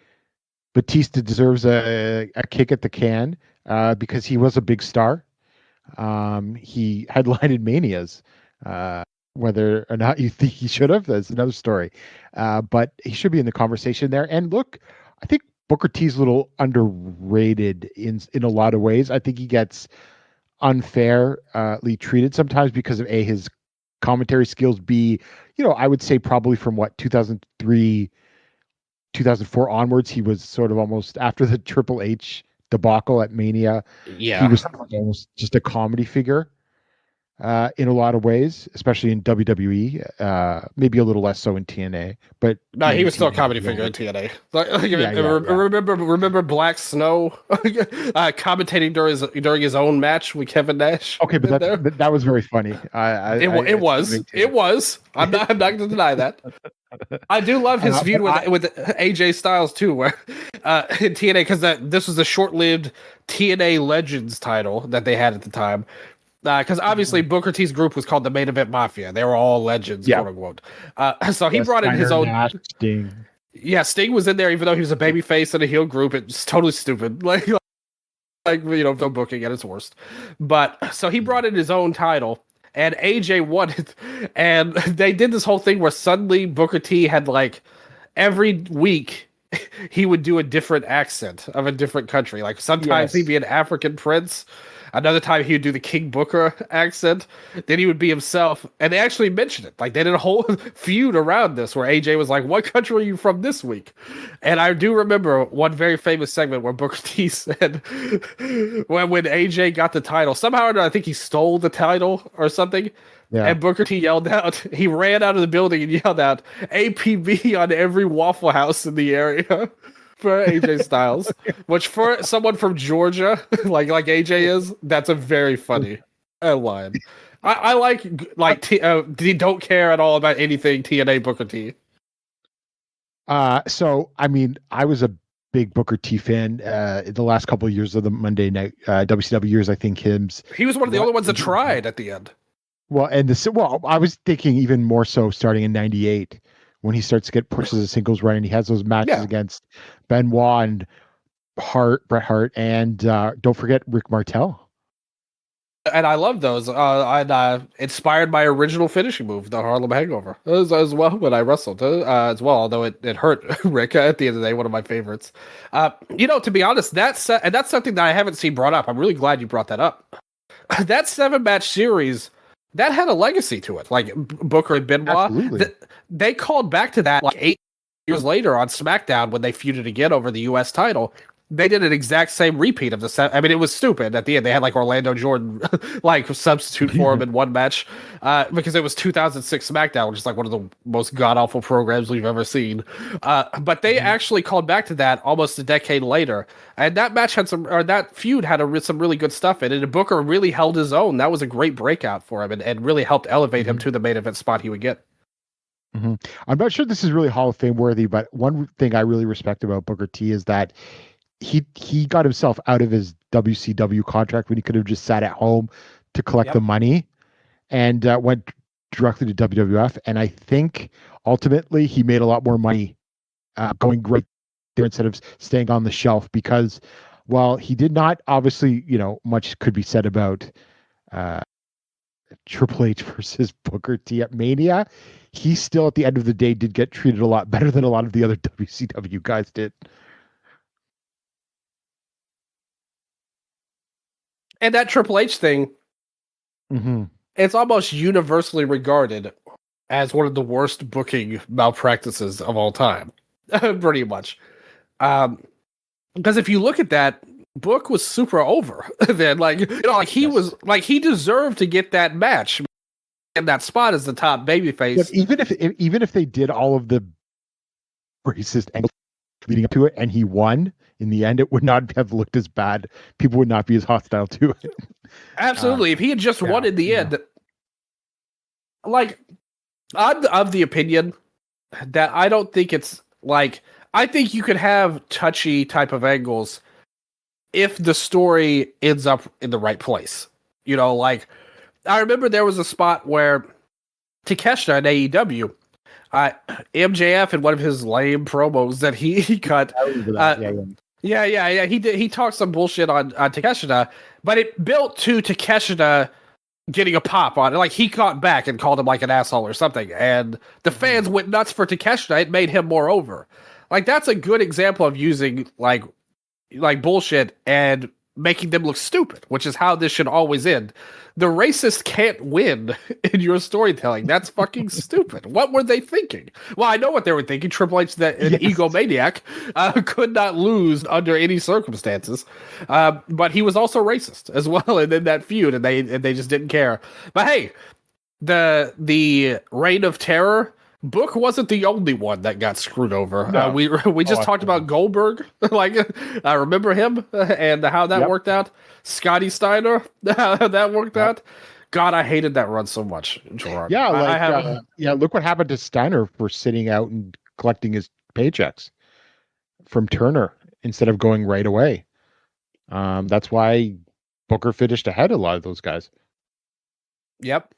Batista deserves a kick at the can because he was a big star. He headlined Manias. Whether or not you think he should have, that's another story. But he should be in the conversation there. And look, I think Booker T's a little underrated in a lot of ways. I think he gets unfairly treated sometimes because of his commentary skills. B, I would say probably from 2003, 2004 onwards, he was sort of almost after the Triple H debacle at Mania. Yeah, he was almost just a comedy figure in a lot of ways, especially in WWE. Maybe a little less so in TNA, but no, he was still a comedy figure in TNA. Remember Black Snow commentating during his own match with Kevin Nash? Okay, but that was very funny. It was. I'm not going to deny that. I do love his feud with AJ Styles too, where in TNA, because this was the short-lived TNA Legends title that they had at the time. Because obviously Booker T's group was called the Main Event Mafia. They were all legends, quote unquote. So he brought in his own. Sting. Yeah, Sting was in there, even though he was a babyface in a heel group. It's totally stupid. Like no booking at its worst. But so he brought in his own title, and AJ won it. And they did this whole thing where suddenly Booker T had every week he would do a different accent of a different country. Like sometimes he'd be an African prince. Another time he would do the King Booker accent. Then he would be himself. And they actually mentioned it. They did a whole feud around this where AJ was like, what country are you from this week? And I do remember one very famous segment where Booker T said, when AJ got the title, somehow or another, I think he stole the title or something. Yeah. And Booker T yelled out, he ran out of the building and yelled out, APB on every Waffle House in the area. For AJ Styles, which for someone from Georgia, like AJ is, that's a very funny line. I like don't care at all about anything TNA Booker T. So I mean, I was a big Booker T fan in the last couple of years of the Monday Night WCW years. I think he was one of the only ones that tried at the end. Well, and I was thinking even more so starting in '98. When he starts to get pushed as a singles run, and he has those matches against Benoit and Bret Hart, and don't forget Rick Martel. And I love those. Inspired my original finishing move, the Harlem Hangover, as well when I wrestled as well. Although it hurt Rick at the end of the day, one of my favorites. To be honest, that's something that I haven't seen brought up. I'm really glad you brought that up. That 7-match series. That had a legacy to it, like Booker and Benoit. They called back to that 8 years later on SmackDown when they feuded again over the U.S. title. they did an exact same repeat of the set. I mean, it was stupid at the end. They had like Orlando Jordan like substitute for him in one match because it was 2006 SmackDown, which is like one of the most god awful programs we've ever seen. But they actually called back to that almost a decade later, and that match had that feud had some really good stuff in it. And Booker really held his own. That was a great breakout for him, and really helped elevate him to the main event spot he would get. I'm not sure this is really Hall of Fame worthy, but one thing I really respect about Booker T is that he got himself out of his WCW contract when he could have just sat at home to collect the money, and went directly to WWF. And I think ultimately he made a lot more money going right there instead of staying on the shelf, because while he did not, obviously, much could be said about Triple H versus Booker T at Mania, he still at the end of the day did get treated a lot better than a lot of the other WCW guys did. And that Triple H thing, it's almost universally regarded as one of the worst booking malpractices of all time, pretty much. Because if you look at that, Book was super over then. He deserved to get that match in that spot as the top babyface. But even if they did all of the racist angles leading up to it and he won in the end, it would not have looked as bad. People would not be as hostile to it. Absolutely. If he had just won in the end, like, I'm of the opinion that I don't think it's like, I think you could have touchy type of angles if the story ends up in the right place. Like, I remember there was a spot where Takeshita in AEW, MJF in one of his lame promos that he cut. He talked some bullshit on Takeshita, but it built to Takeshita getting a pop on it. Like, he caught back and called him like an asshole or something, and the fans went nuts for Takeshita. It made him more over. Like, that's a good example of using like bullshit and making them look stupid, which is how this should always end. The racist can't win in your storytelling. That's fucking stupid. What were they thinking? Well, I know what they were thinking. Triple H, an egomaniac, could not lose under any circumstances. But he was also racist as well, and in that feud, and they just didn't care. But hey, the Reign of Terror, Book wasn't the only one that got screwed over. No. We just talked about Goldberg. I remember him and how that worked out. Scotty Steiner, how that worked out. God, I hated that run so much, Gerard. Yeah, look what happened to Steiner for sitting out and collecting his paychecks from Turner instead of going right away. That's why Booker finished ahead of a lot of those guys. Yep.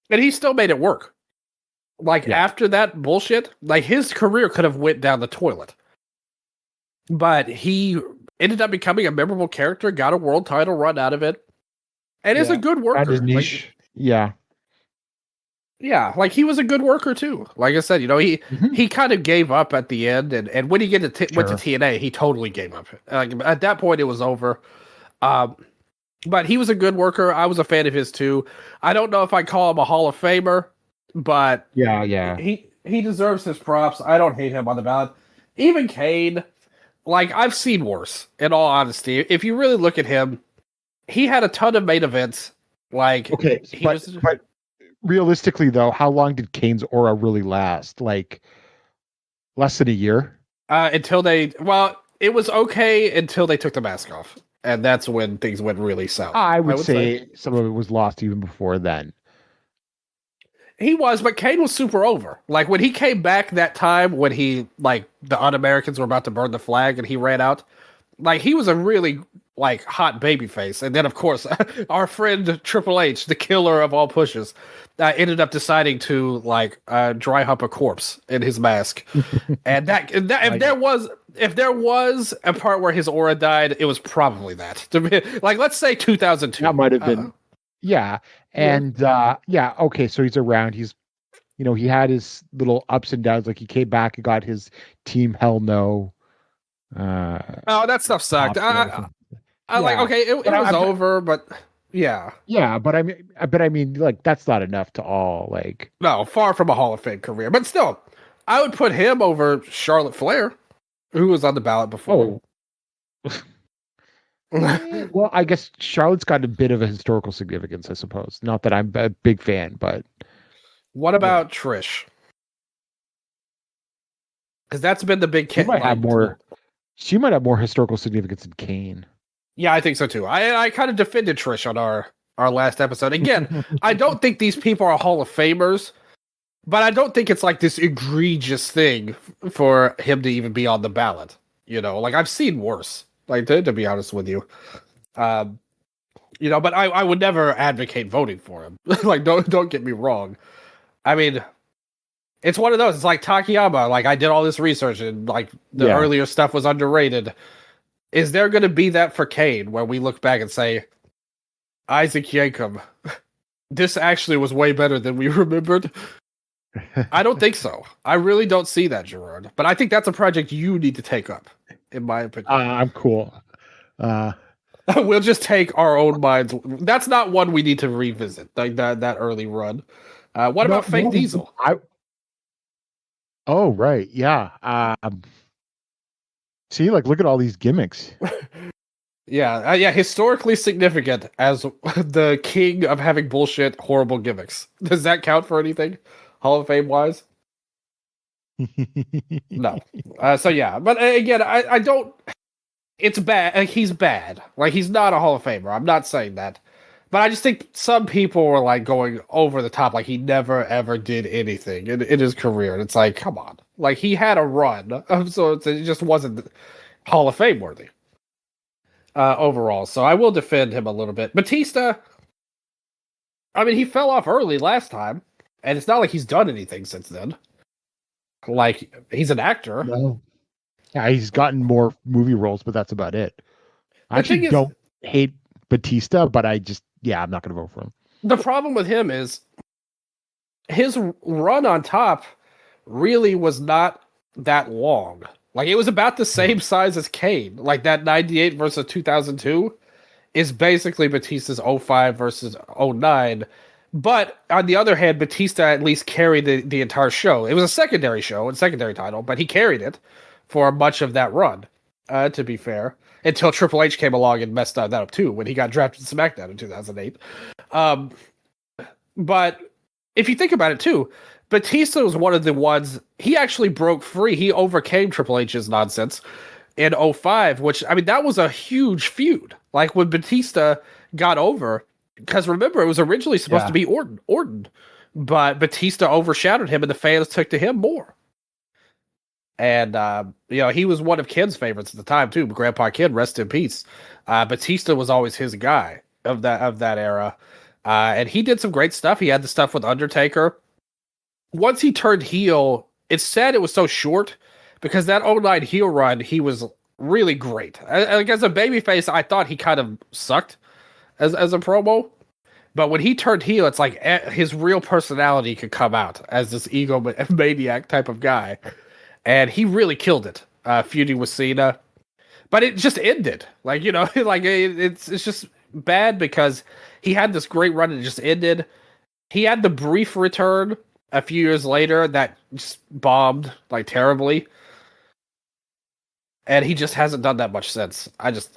And he still made it work. After that bullshit, his career could have went down the toilet. But he ended up becoming a memorable character, got a world title run out of it, and is a good worker. His niche. Yeah, he was a good worker too. Like I said, he kind of gave up at the end, and when he went to TNA, he totally gave up. At that point, it was over. But he was a good worker. I was a fan of his too. I don't know if I call him a Hall of Famer, but he deserves his props. I don't hate him on the ballot. Even Kane, I've seen worse, in all honesty. If you really look at him, he had a ton of main events. But realistically, though, how long did Kane's aura really last? Less than a year? It was okay until they took the mask off. And that's when things went really south. I would say some of it was lost even before then. He was, but Kane was super over. When he came back that time when the Un-Americans were about to burn the flag and he ran out, he was a really, hot babyface. And then, of course, our friend Triple H, the killer of all pushes, ended up deciding to, dry hump a corpse in his mask. And if there was a part where his aura died, it was probably that. Let's say 2002. That might have been. Yeah. And okay, so he's around. He's he had his little ups and downs. He came back and got his Team Hell No. That stuff sucked. It was over, but yeah. Yeah, but I mean that's not enough to all No, far from a Hall of Fame career. But still, I would put him over Charlotte Flair. Who was on the ballot before? Well, I guess Charlotte's got a bit of a historical significance, I suppose. Not that I'm a big fan, but What about Trish? Because that's been the big she might have more. She might have more historical significance than Kane. Yeah, I think so too. I kind of defended Trish on our last episode. Again, I don't think these people are Hall of Famers, but I don't think it's like this egregious thing for him to even be on the ballot. You know, like I've seen worse. Like to be honest with you, you know, but I would never advocate voting for him. Like don't get me wrong. I mean, it's one of those. It's like Takayama. Like I did all this research and like the earlier stuff was underrated. Is there going to be that for Kane where we look back and say, Isaac Yankum, this actually was way better than we remembered? I don't think so. I really don't see that, Gerard. But I think that's a project you need to take up, in my opinion. I'm cool. We'll just take our own minds. That's not one we need to revisit, like that early run. What about Fake Diesel? Oh, right. Yeah. See, like, look at all these gimmicks. Yeah. Historically significant as the king of having bullshit, horrible gimmicks. Does that count for anything? Hall of Fame wise? No. So yeah, but again, I don't. It's bad. Like, he's bad. Like he's not a Hall of Famer. I'm not saying that, but I just think some people were like going over the top. Like he never ever did anything in his career, and it's like, come on. Like he had a run, so it just wasn't Hall of Fame worthy overall. So I will defend him a little bit. Batista. I mean, he fell off early last time. And it's not like he's done anything since then. Like, he's an actor. No. Yeah, he's gotten more movie roles, but that's about it. I actually don't hate Batista, but I'm not going to vote for him. The problem with him is his run on top really was not that long. Like, it was about the same size as Kane. Like, that 98 versus 2002 is basically Batista's 05 versus 09. But on the other hand, Batista at least carried the entire show. It was a secondary show and secondary title, but he carried it for much of that run, to be fair, until Triple H came along and messed that up too when he got drafted to SmackDown in 2008. But if you think about it too, Batista was one of the ones, he actually broke free. He overcame Triple H's nonsense in 05, which, I mean, that was a huge feud. Like when Batista got over, because remember, it was originally supposed to be Orton, but Batista overshadowed him, and the fans took to him more. And you know, he was one of Ken's favorites at the time too. Grandpa Ken, rest in peace. Batista was always his guy of that era, and he did some great stuff. He had the stuff with Undertaker. Once he turned heel, it's sad it was so short because that 09 heel run, he was really great. Like as a babyface, I thought he kind of sucked as a promo, but when he turned heel, it's like his real personality could come out as this ego maniac type of guy, and he really killed it, feuding with Cena. But it just ended, like, you know, like it's just bad because he had this great run and it just ended. He had the brief return a few years later that just bombed like terribly. And he just hasn't done that much since. That's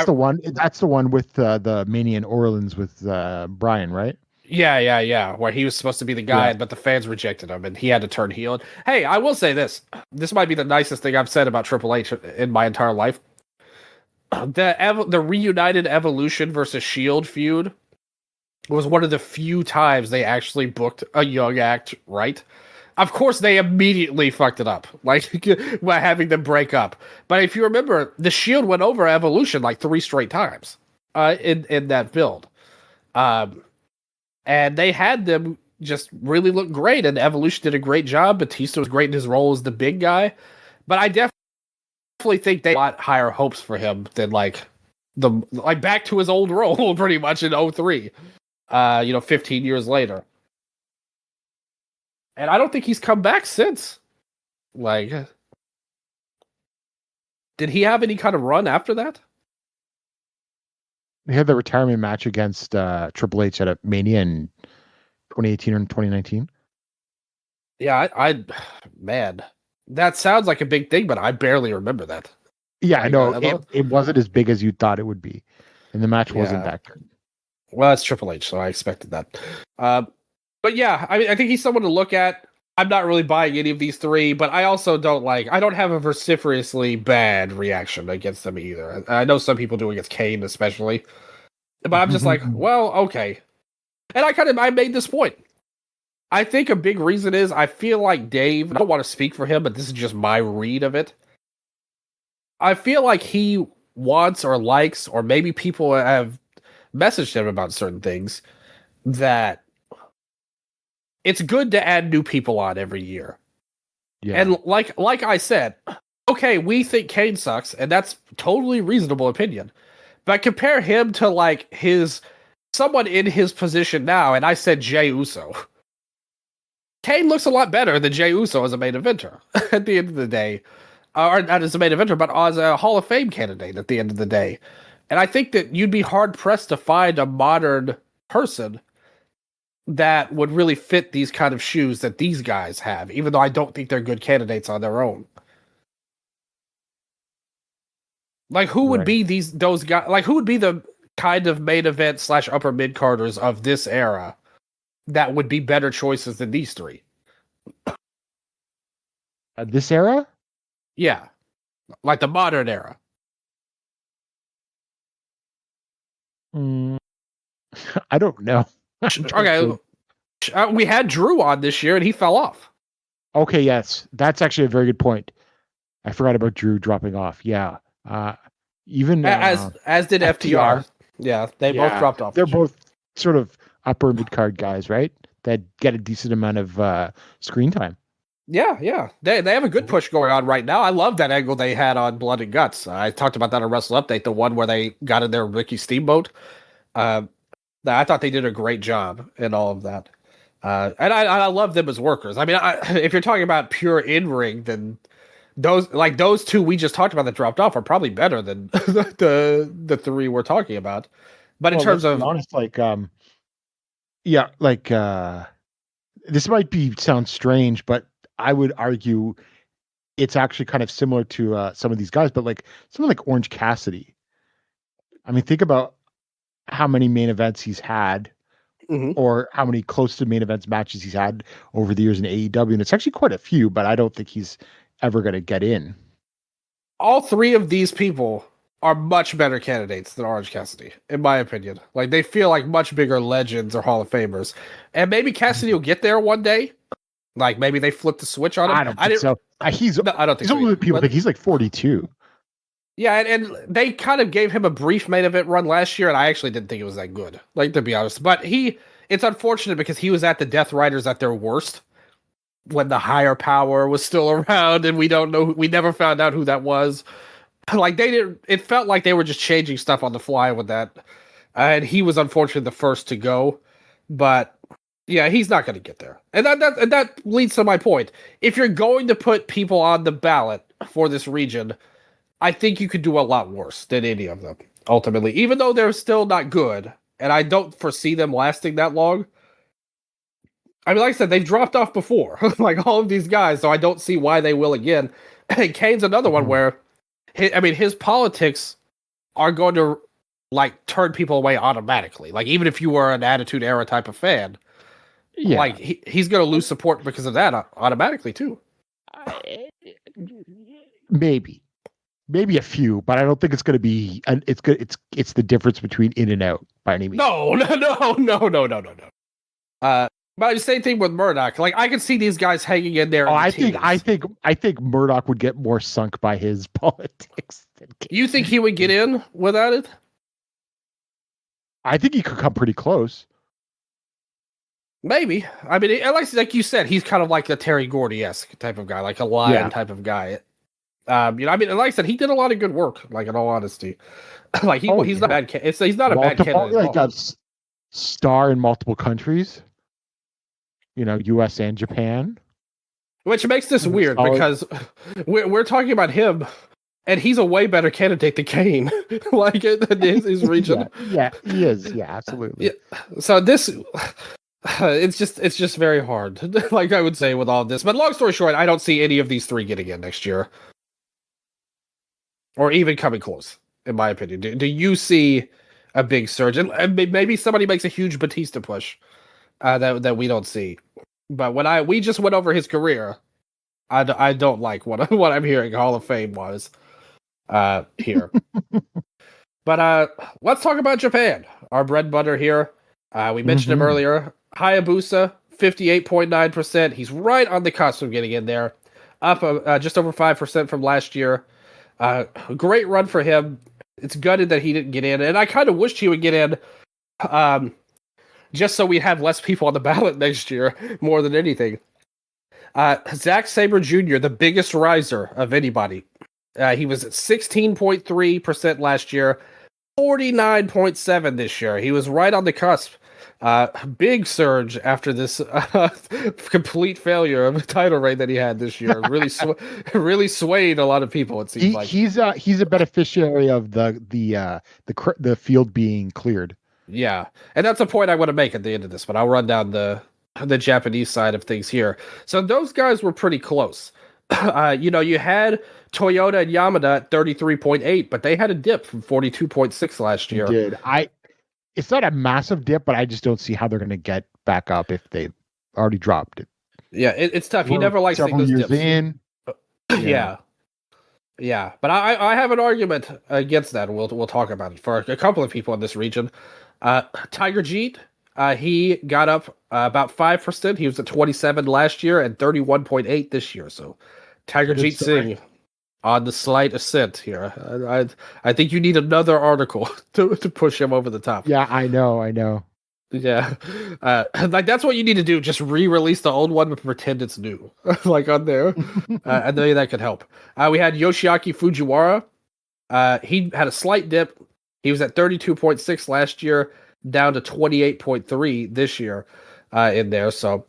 the one. That's the one with the Mania in Orleans with Brian, right? Yeah. Where he was supposed to be the guy, but the fans rejected him, and he had to turn heel. And, hey, I will say this: this might be the nicest thing I've said about Triple H in my entire life. The reunited Evolution versus Shield feud was one of the few times they actually booked a young act right. Of course, they immediately fucked it up, like by having them break up. But if you remember, the Shield went over Evolution like 3 straight times in that build, and they had them just really look great. And Evolution did a great job. Batista was great in his role as the big guy, but I definitely think they had a lot higher hopes for him than like back to his old role pretty much in 03. 15 years later. And I don't think he's come back since. Like, did he have any kind of run after that? He had the retirement match against Triple H at a Mania in 2018 or 2019. Yeah, man, That sounds like a big thing, but I barely remember that. Yeah, Like, no, it wasn't as big as you thought it would be, and the match wasn't that good. Well, it's Triple H, so I expected that. But yeah, I mean, I think he's someone to look at. I'm not really buying any of these three, but I also don't I don't have a vociferously bad reaction against them either. I know some people do against Kane, especially. But I'm just like, well, okay. And I made this point. I think a big reason is I feel like Dave, I don't want to speak for him, but this is just my read of it. I feel like he wants or likes, or maybe people have messaged him about certain things, that it's good to add new people on every year. Yeah. And like I said, okay, we think Kane sucks, and that's totally reasonable opinion. But compare him to like someone in his position now, and I said Jey Uso. Kane looks a lot better than Jey Uso as a main eventer at the end of the day. Or not as a main eventer, but as a Hall of Fame candidate at the end of the day. And I think that you'd be hard-pressed to find a modern person that would really fit these kind of shoes that these guys have, even though I don't think they're good candidates on their own. Like, who would be those guys? Like, who would be the kind of main event / upper mid-carders of this era that would be better choices than these three? This era? Yeah. Like the modern era. I don't know. Okay. We had Drew on this year and he fell off. Okay, yes. That's actually a very good point. I forgot about Drew dropping off. Yeah. Even as did FTR. Yeah, they both dropped off. They're both sort of upper mid-card guys, right? That get a decent amount of screen time. Yeah. They have a good push going on right now. I love that angle they had on Blood and Guts. I talked about that on Wrestle Update, the one where they got in their Ricky Steamboat. I thought they did a great job in all of that. And I love them as workers. I mean, if you're talking about pure in-ring, then those two we just talked about that dropped off are probably better than the three we're talking about. But in terms of honest, this might sound strange, but I would argue it's actually kind of similar to some of these guys, but like someone like Orange Cassidy. I mean, think about how many main events he's had, or how many close to main events matches he's had over the years in AEW, and it's actually quite a few, but I don't think he's ever going to get in. All three of these people are much better candidates than Orange Cassidy, in my opinion. Like, they feel like much bigger legends or Hall of Famers. And maybe Cassidy will get there one day. Like, maybe they flip the switch on him. I don't think so. I don't think so. People think he's like 42. Yeah, and they kind of gave him a brief main event run last year, and I actually didn't think it was that good, like, to be honest. But it's unfortunate because he was at the Death Riders at their worst when the higher power was still around, and we never found out who that was. Like, it felt like they were just changing stuff on the fly with that. And he was unfortunately the first to go. But yeah, he's not going to get there. And that leads to my point. If you're going to put people on the ballot for this region, I think you could do a lot worse than any of them, ultimately. Even though they're still not good, and I don't foresee them lasting that long. I mean, like I said, they've dropped off before. Like, all of these guys, so I don't see why they will again. And Kane's another one where his politics are going to like turn people away automatically. Like, even if you were an Attitude Era type of fan, like he's going to lose support because of that automatically too. Maybe a few, but I don't think it's going to be. It's the difference between in and out by any means. No. But the same thing with Murdoch. Like, I can see these guys hanging in there. I think Murdoch would get more sunk by his politics. You think he would get in without it? I think he could come pretty close. Maybe. I mean, like you said, he's kind of like a Terry Gordy-esque type of guy, like a lion type of guy. I mean, like I said, he did a lot of good work. Like, in all honesty, like he's not bad. He's not a bad candidate. Like a star in multiple countries. U.S. and Japan. Which makes this weird because we're talking about him, and he's a way better candidate than Kane, like in his region. Yeah, he is. Yeah, absolutely. Yeah. So this, It's just very hard. Like I would say with all this. But long story short, I don't see any of these three getting in next year. Or even coming close, in my opinion. Do you see a big surge? And maybe somebody makes a huge Batista push that we don't see. But when we just went over his career, I don't like what I'm hearing Hall of Fame wise here. But let's talk about Japan, our bread and butter here. We mentioned him earlier. Hayabusa, 58.9%. He's right on the cusp of getting in there, up just over 5% from last year. Great run for him. It's gutted that he didn't get in, and I kind of wished he would get in, just so we'd have less people on the ballot next year, more than anything. Zack Sabre Jr., the biggest riser of anybody. He was at 16.3% last year, 49.7% this year. He was right on the cusp. Big surge after this complete failure of a title reign that he had this year. Really swayed a lot of people. It seems like he's a beneficiary of the field being cleared. Yeah, and that's a point I want to make at the end of this, but I'll run down the Japanese side of things here. So those guys were pretty close. You had Toyota and Yamada at 33.8, but they had a dip from 42.6 last year. Did it's not a massive dip, but I just don't see how they're going to get back up if they already dropped it. Yeah, it's tough. He never likes seeing those dips. Yeah. But I have an argument against that. We'll talk about it for a couple of people in this region. Tiger Jeet, he got up about 5%. He was at 27 last year and 31.8 this year. So Tiger Jeet Singh on the slight ascent here. I think you need another article to push him over the top. Yeah, I know. Yeah. Like that's what you need to do. Just re-release the old one but pretend it's new. Like on there. And maybe that could help. We had Yoshiaki Fujiwara. He had a slight dip. He was at 32.6 last year, down to 28.3 this year in there. So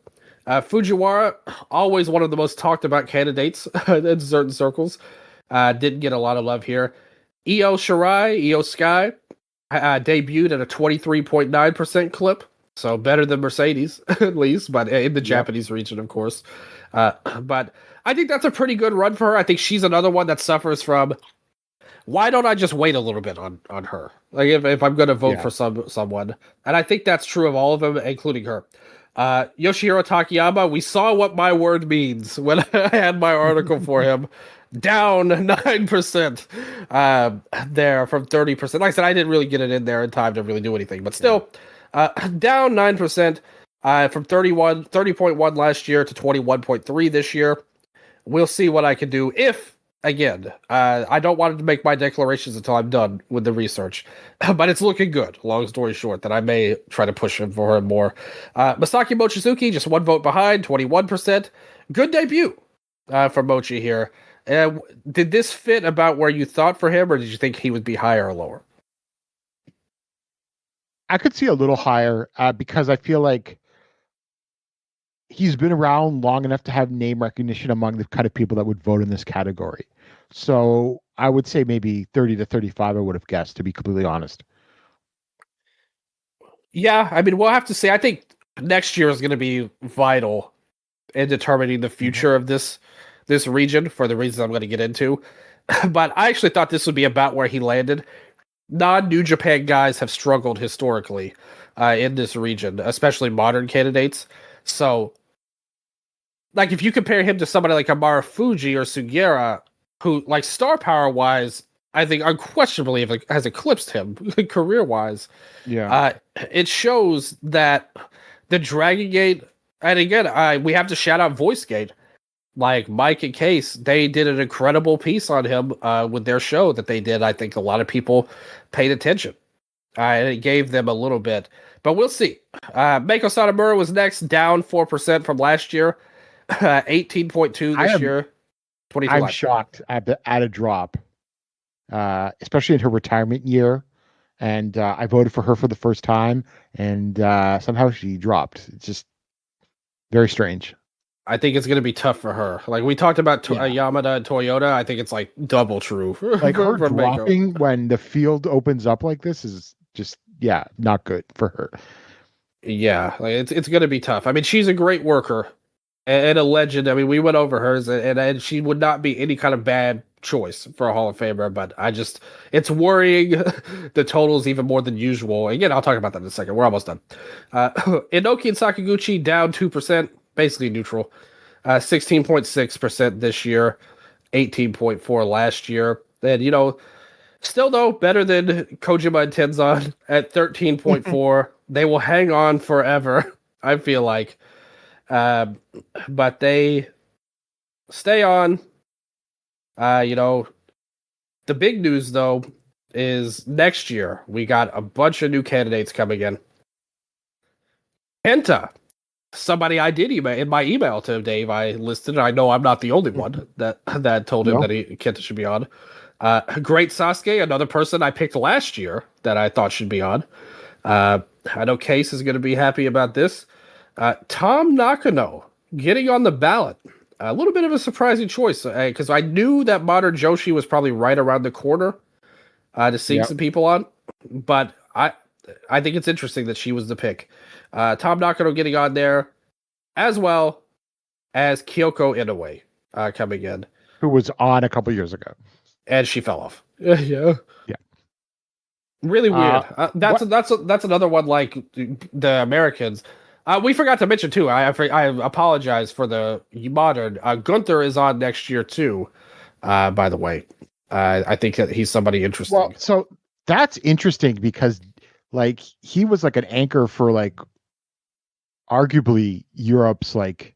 Fujiwara, always one of the most talked about candidates in certain circles. Didn't get a lot of love here. Io Sky, debuted at a 23.9% clip. So better than Mercedes, at least, but in the Japanese region, of course. But I think that's a pretty good run for her. I think she's another one that suffers from, why don't I just wait a little bit on her? Like if I'm going to vote for someone. And I think that's true of all of them, including her. Yoshihiro Takayama, we saw what my word means when I had my article for him. Down 9% there from 30%. Like I said, I didn't really get it in there in time to really do anything. But still, down 9% from 30.1 last year to 21.3 this year. We'll see what I can do if, again, I don't want to make my declarations until I'm done with the research. But it's looking good, long story short, that I may try to push him for her more. Masaki Mochizuki, just one vote behind, 21%. Good debut for Mochi here. Did this fit about where you thought for him, or did you think he would be higher or lower? I could see a little higher because I feel like he's been around long enough to have name recognition among the kind of people that would vote in this category. So I would say maybe 30 to 35, I would have guessed, to be completely honest. Yeah, I mean, we'll have to see. I think next year is going to be vital in determining the future of this region for the reasons I'm going to get into. But I actually thought this would be about where he landed. Non-New Japan guys have struggled historically in this region, especially modern candidates. So, like, if you compare him to somebody like Amara Fuji or Sugiura, who, like, star power-wise, I think unquestionably has eclipsed him career-wise. Yeah. It shows that the Dragon Gate, and again, we have to shout out Voice Gate. Like Mike and Case, they did an incredible piece on him with their show that they did. I think a lot of people paid attention. And it gave them a little bit. But we'll see. Meiko Satomura was next, down 4% from last year. 18.2 this year. 22 I'm shocked at a drop, especially in her retirement year. And I voted for her for the first time, and somehow she dropped. It's just very strange. I think it's going to be tough for her. Like we talked about Yamada and Toyota. I think it's like double true. Like her dropping when the field opens up like this is just, not good for her. Yeah, like it's going to be tough. I mean, she's a great worker and a legend. I mean, we went over hers, and she would not be any kind of bad choice for a Hall of Famer. But it's worrying the totals even more than usual. Again, I'll talk about that in a second. We're almost done. Inoki and Sakaguchi down 2%, basically neutral. 16.6% this year, 18.4 last year. And still though better than Kojima and Tenzan at 13.4. They will hang on forever, I feel like. But they stay on. The big news though is next year we got a bunch of new candidates coming in. Penta, somebody I did email in my email to Dave, I listed. I know I'm not the only one that told him that Kenta should be on. Great Sasuke, another person I picked last year that I thought should be on. I know Case is going to be happy about this. Tom Nakano getting on the ballot. A little bit of a surprising choice because I knew that Modern Joshi was probably right around the corner to see some people on, but I think it's interesting that she was the pick. Tom Nakano getting on there, as well as Kyoko Inoue coming in, who was on a couple years ago, and she fell off. Yeah. Really weird. That's another one like the Americans. We forgot to mention too. I apologize for the modern. Gunther is on next year too. By the way, I think that he's somebody interesting. Well, so that's interesting because like he was like an anchor for like arguably Europe's like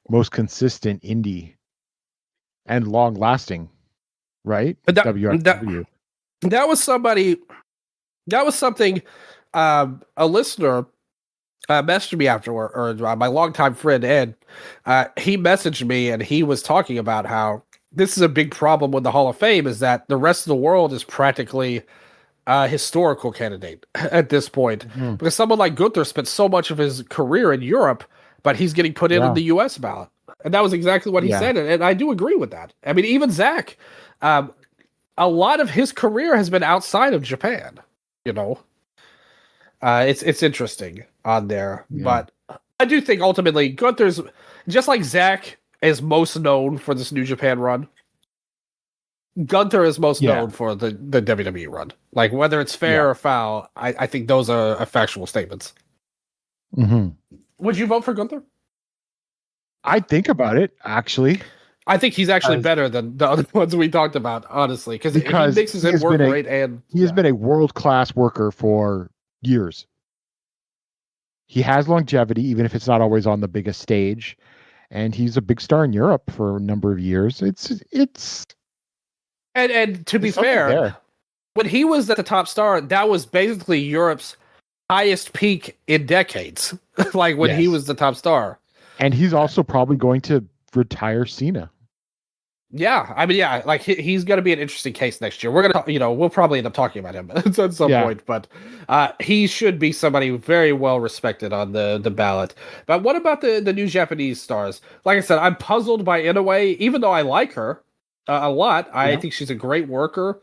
most consistent indie and long lasting, right? WXW. That was somebody. That was something a listener messaged me afterward, or my longtime friend Ed. He messaged me and he was talking about how this is a big problem with the Hall of Fame is that the rest of the world is practically a historical candidate at this point. Because someone like Gunther spent so much of his career in Europe, but he's getting put in the U.S. ballot. And that was exactly what he said. And I do agree with that. I mean, even Zach, a lot of his career has been outside of Japan. It's interesting on there, but I do think ultimately Gunther's just like Zach is most known for this New Japan run. Gunther is most known for the WWE run. Like whether it's fair or foul, I think those are factual statements. Mm-hmm. Would you vote for Gunther? I'd think about it actually. I think he's actually better than the other ones we talked about, honestly, because he mixes in work rate and he has been a world-class worker for years. He has longevity, even if it's not always on the biggest stage, and he's a big star in Europe for a number of years. It's and to be fair, when he was at the top star, that was basically Europe's highest peak in decades. Like when he was the top star, and he's also probably going to retire Cena. Yeah, I mean, like he's going to be an interesting case next year. We're gonna, we'll probably end up talking about him at some point, but he should be somebody very well respected on the ballot. But what about the new Japanese stars? Like I said, I'm puzzled by Inoue, even though I like her a lot. I think she's a great worker,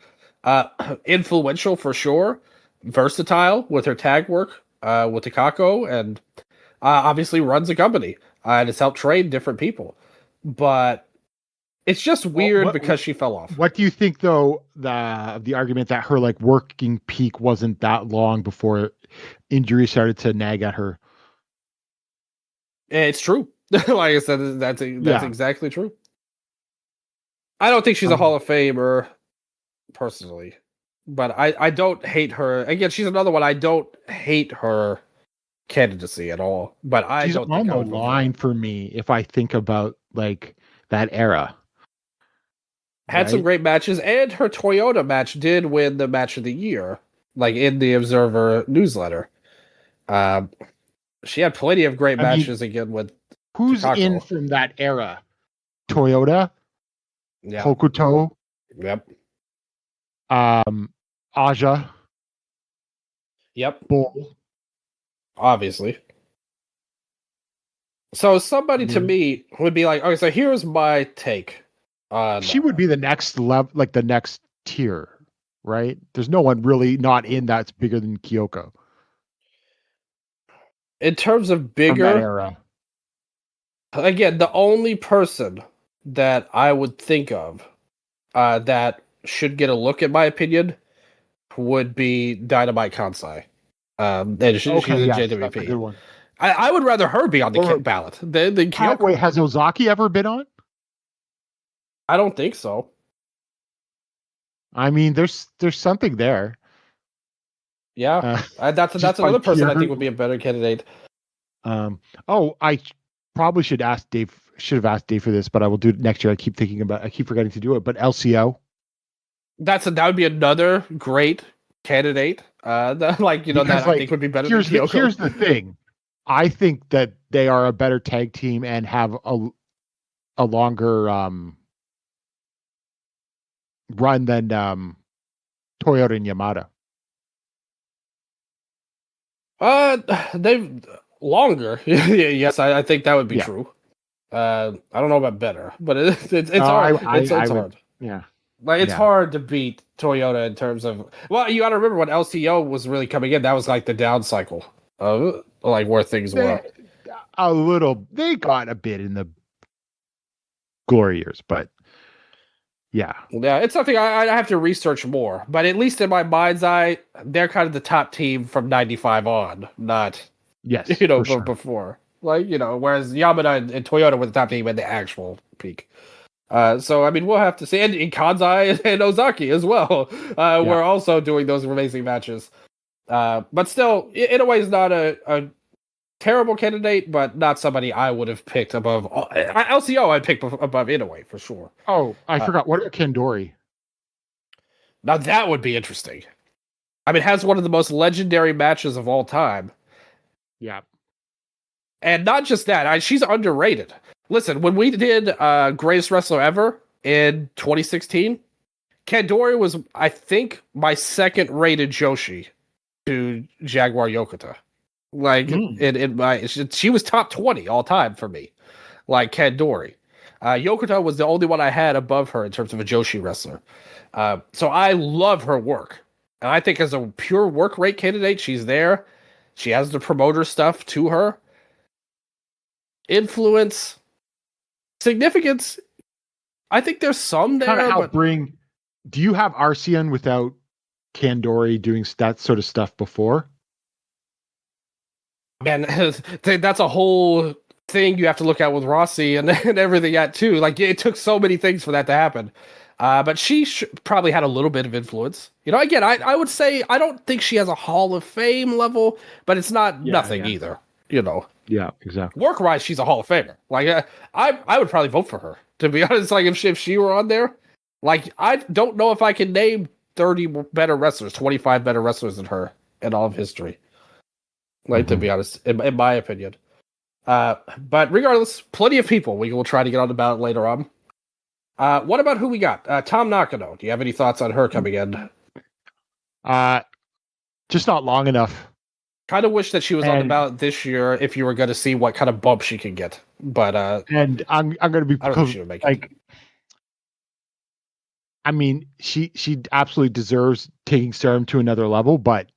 influential for sure, versatile with her tag work with Takako, and obviously runs a company and has helped train different people, but. It's just weird because she fell off. What do you think, though, the argument that her like working peak wasn't that long before injury started to nag at her? It's true. Like I said, that's exactly true. I don't think she's a Hall of Famer personally, but I don't hate her. Again, she's another one. I don't hate her candidacy at all, but she's don't on the line for me if I think about like that era. Had some great matches, and her Toyota match did win the match of the year, like in the Observer newsletter. She had plenty of great matches again with who's Takako. In from that era? Toyota, Hokuto, Aja, Bull, obviously. So somebody to me would be like, okay, so here's my take. She would be the next level, like the next tier, right? There's no one really not in that's bigger than Kyoko. In terms of from that bigger, era. again, the only person that I would think of that should get a look, in my opinion, would be Dynamite Kansai. And she's Okay, a yes, that's a JWP. good one. I would rather her be on the Or ballot than wait, Kyoko. has Ozaki ever been on? I don't think so. I mean, there's something there. Yeah, Uh, that's just by another person I pure. think would be a better candidate. I probably should ask Dave. Should have asked Dave for this, but I will do it next year. I keep forgetting to do it. But LCO, That would be another great candidate. That because I think would be better than Kyoko. here's the thing. I think that they are a better tag team and have a longer run than Toyota and Yamada. They've longer. Yes, I think that would be Yeah. true. I don't know about better, but it's No, hard. It's I would, hard. yeah. Like it's Yeah. hard to beat Toyota in terms of. Well, you got to remember when LCO was really coming in. That was like the down cycle of like where things were. They got a bit in the glory years, but yeah. Yeah, it's something I have to research more. But at least in my mind's eye, they're kind of the top team from '95 on, not Yes, before. Like whereas Yamada and Toyota were the top team at the actual peak. So I mean, we'll have to see. And Kanzai and Ozaki as well. We're also doing those amazing matches. But still, in a way, is not a terrible candidate, but not somebody I would have picked above. LCO I'd pick above Inoue for sure. Oh, I forgot. What about Kandori? Now that would be interesting. I mean, it has one of the most legendary matches of all time. Yeah. And not just that, she's underrated. Listen, when we did Greatest Wrestler Ever in 2016, Kandori was, I think, my second rated Joshi to Jaguar Yokota. Like, she was top 20 all time for me. Like, Kandori. Yokota was the only one I had above her in terms of a Joshi wrestler. So I love her work. And I think as a pure work rate candidate, she's there. She has the promoter stuff to her. Influence, significance. I think there's some there. Do you have Arcean without Kandori doing that sort of stuff before? Man, that's a whole thing you have to look at with Rossi and everything at too. Like it took so many things for that to happen. But she probably had a little bit of influence. Again, I would say I don't think she has a Hall of Fame level, but it's not nothing either. Yeah, exactly. Work-wise, she's a Hall of Famer. Like I would probably vote for her, to be honest. Like if she were on there, like I don't know if I can name 30 better wrestlers, 25 better wrestlers than her in all of history. Like to be honest, in my opinion. But regardless, plenty of people. We will try to get on the ballot later on. What about who we got? Tom Nakano. Do you have any thoughts on her coming in? Just not long enough. Kind of wish that she was on the ballot this year if you were going to see what kind of bump she can get. But and I'm going to be I don't think she would make it. I mean, she absolutely deserves taking Stardom to another level, but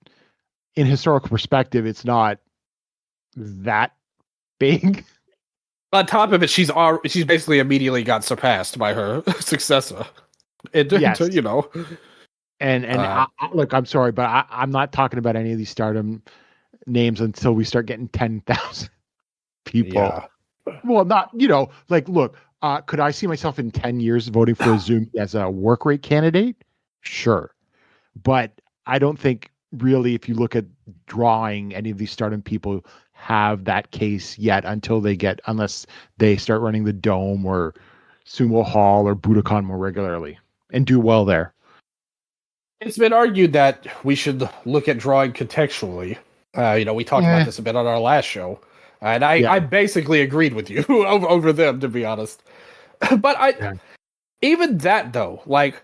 in historical perspective, it's not that big. On top of it, she's basically immediately got surpassed by her successor. Yes. And look, I'm sorry, but I'm not talking about any of these Stardom names until we start getting 10,000 people. Yeah. Well, not, look, could I see myself in 10 years voting for Azumi as a work rate candidate? Sure. But I don't think really, if you look at drawing, any of these Stardom people have that case yet unless they start running the Dome or Sumo Hall or Budokan more regularly and do well there. It's been argued that we should look at drawing contextually. We talked about this a bit on our last show, and I basically agreed with you over them, to be honest. But even that though, like,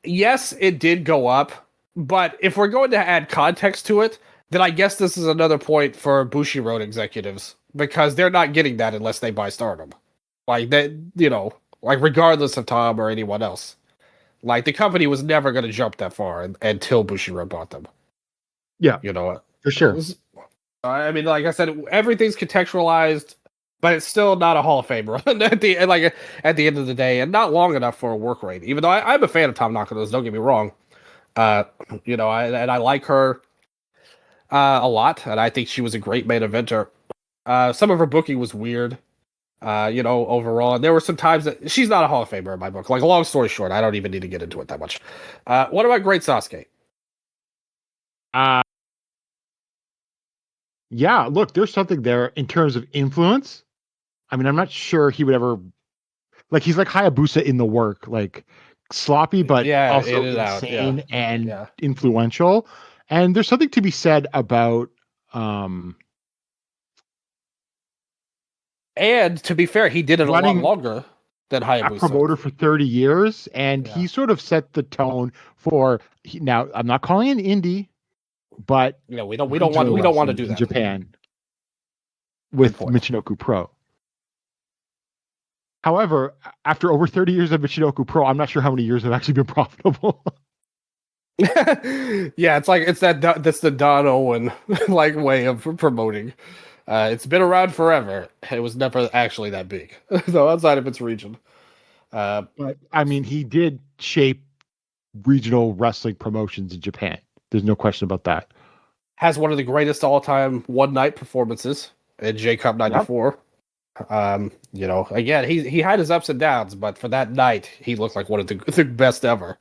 yes, it did go up, but if we're going to add context to it, then I guess this is another point for Bushiroad executives, because they're not getting that unless they buy Stardom. Like that, regardless of Tom or anyone else. Like, the company was never going to jump that far until Bushiroad bought them. Yeah. For sure. I mean, like I said, everything's contextualized, but it's still not a Hall of Famer at the end of the day, and not long enough for a work rate. Even though I'm a fan of Tom Nakanos, don't get me wrong. Uh, I like her a lot, and I think she was a great main eventer. Some of her booking was weird, overall, and there were some times that she's not a Hall of Famer in my book. Like, long story short, I don't even need to get into it that much. What about Great Sasuke? Yeah, look, there's something there in terms of influence. I mean, I'm not sure he would ever he's like Hayabusa in the work, like sloppy, but also insane and influential. And there's something to be said about and to be fair, he did it a lot longer than Hayabusa. A promoter for 30 years, and he sort of set the tone for now. I'm not calling it indie, but we don't want to do that in Japan with Michinoku Pro. However, after over 30 years of Michinoku Pro, I'm not sure how many years have actually been profitable. Yeah, that's the Don Owen way of promoting. It's been around forever. It was never actually that big, though, outside of its region. But I mean, he did shape regional wrestling promotions in Japan. There's no question about that. Has one of the greatest all-time one-night performances in J-Cup 94. Yep. Again, he had his ups and downs, but for that night, he looked like one of the best ever.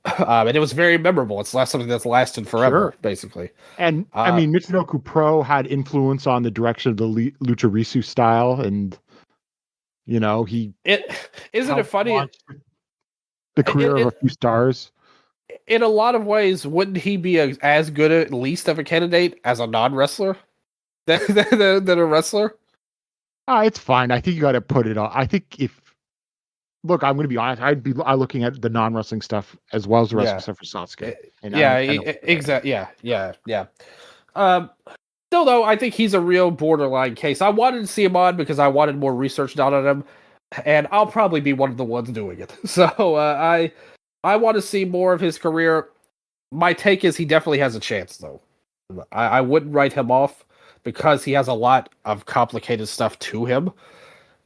And it was very memorable. It's something that's lasted forever, basically. And I mean, Michinoku Pro had influence on the direction of the Lucha Risu style, and isn't it funny? The career of a few stars. In a lot of ways, wouldn't he be as good at least of a candidate as a non-wrestler than a wrestler? It's fine. I think you got to put it on. I think I'm going to be honest. I'd be looking at the non-wrestling stuff as well as the wrestling stuff for Sasuke. Exactly. Yeah. Still, though, I think he's a real borderline case. I wanted to see him on because I wanted more research done on him, and I'll probably be one of the ones doing it. So I want to see more of his career. My take is he definitely has a chance, though. I wouldn't write him off because he has a lot of complicated stuff to him.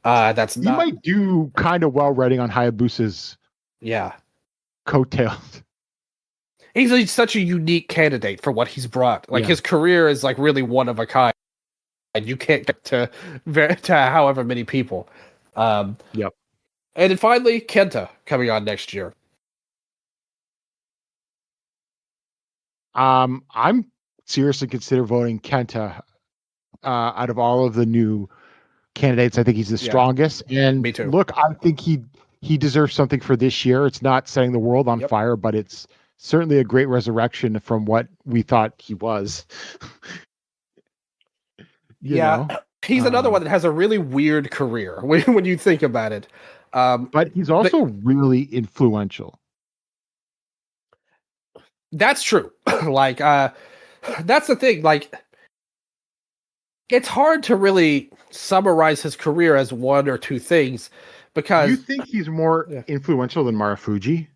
He might do kind of well writing on Hayabusa's coattails. He's such a unique candidate for what he's brought. His career is really one of a kind, and you can't get to however many people. Yep. And then finally, Kenta coming on next year. I'm seriously consider voting Kenta out of all of the new candidates. I think he's the strongest. And me too. Look, I think he deserves something for this year. It's not setting the world on fire, but it's certainly a great resurrection from what we thought he was. He's another one that has a really weird career when you think about it. But he's also really influential. That's true. That's the thing. It's hard to really summarize his career as one or two things because... You think he's more influential than Marufuji?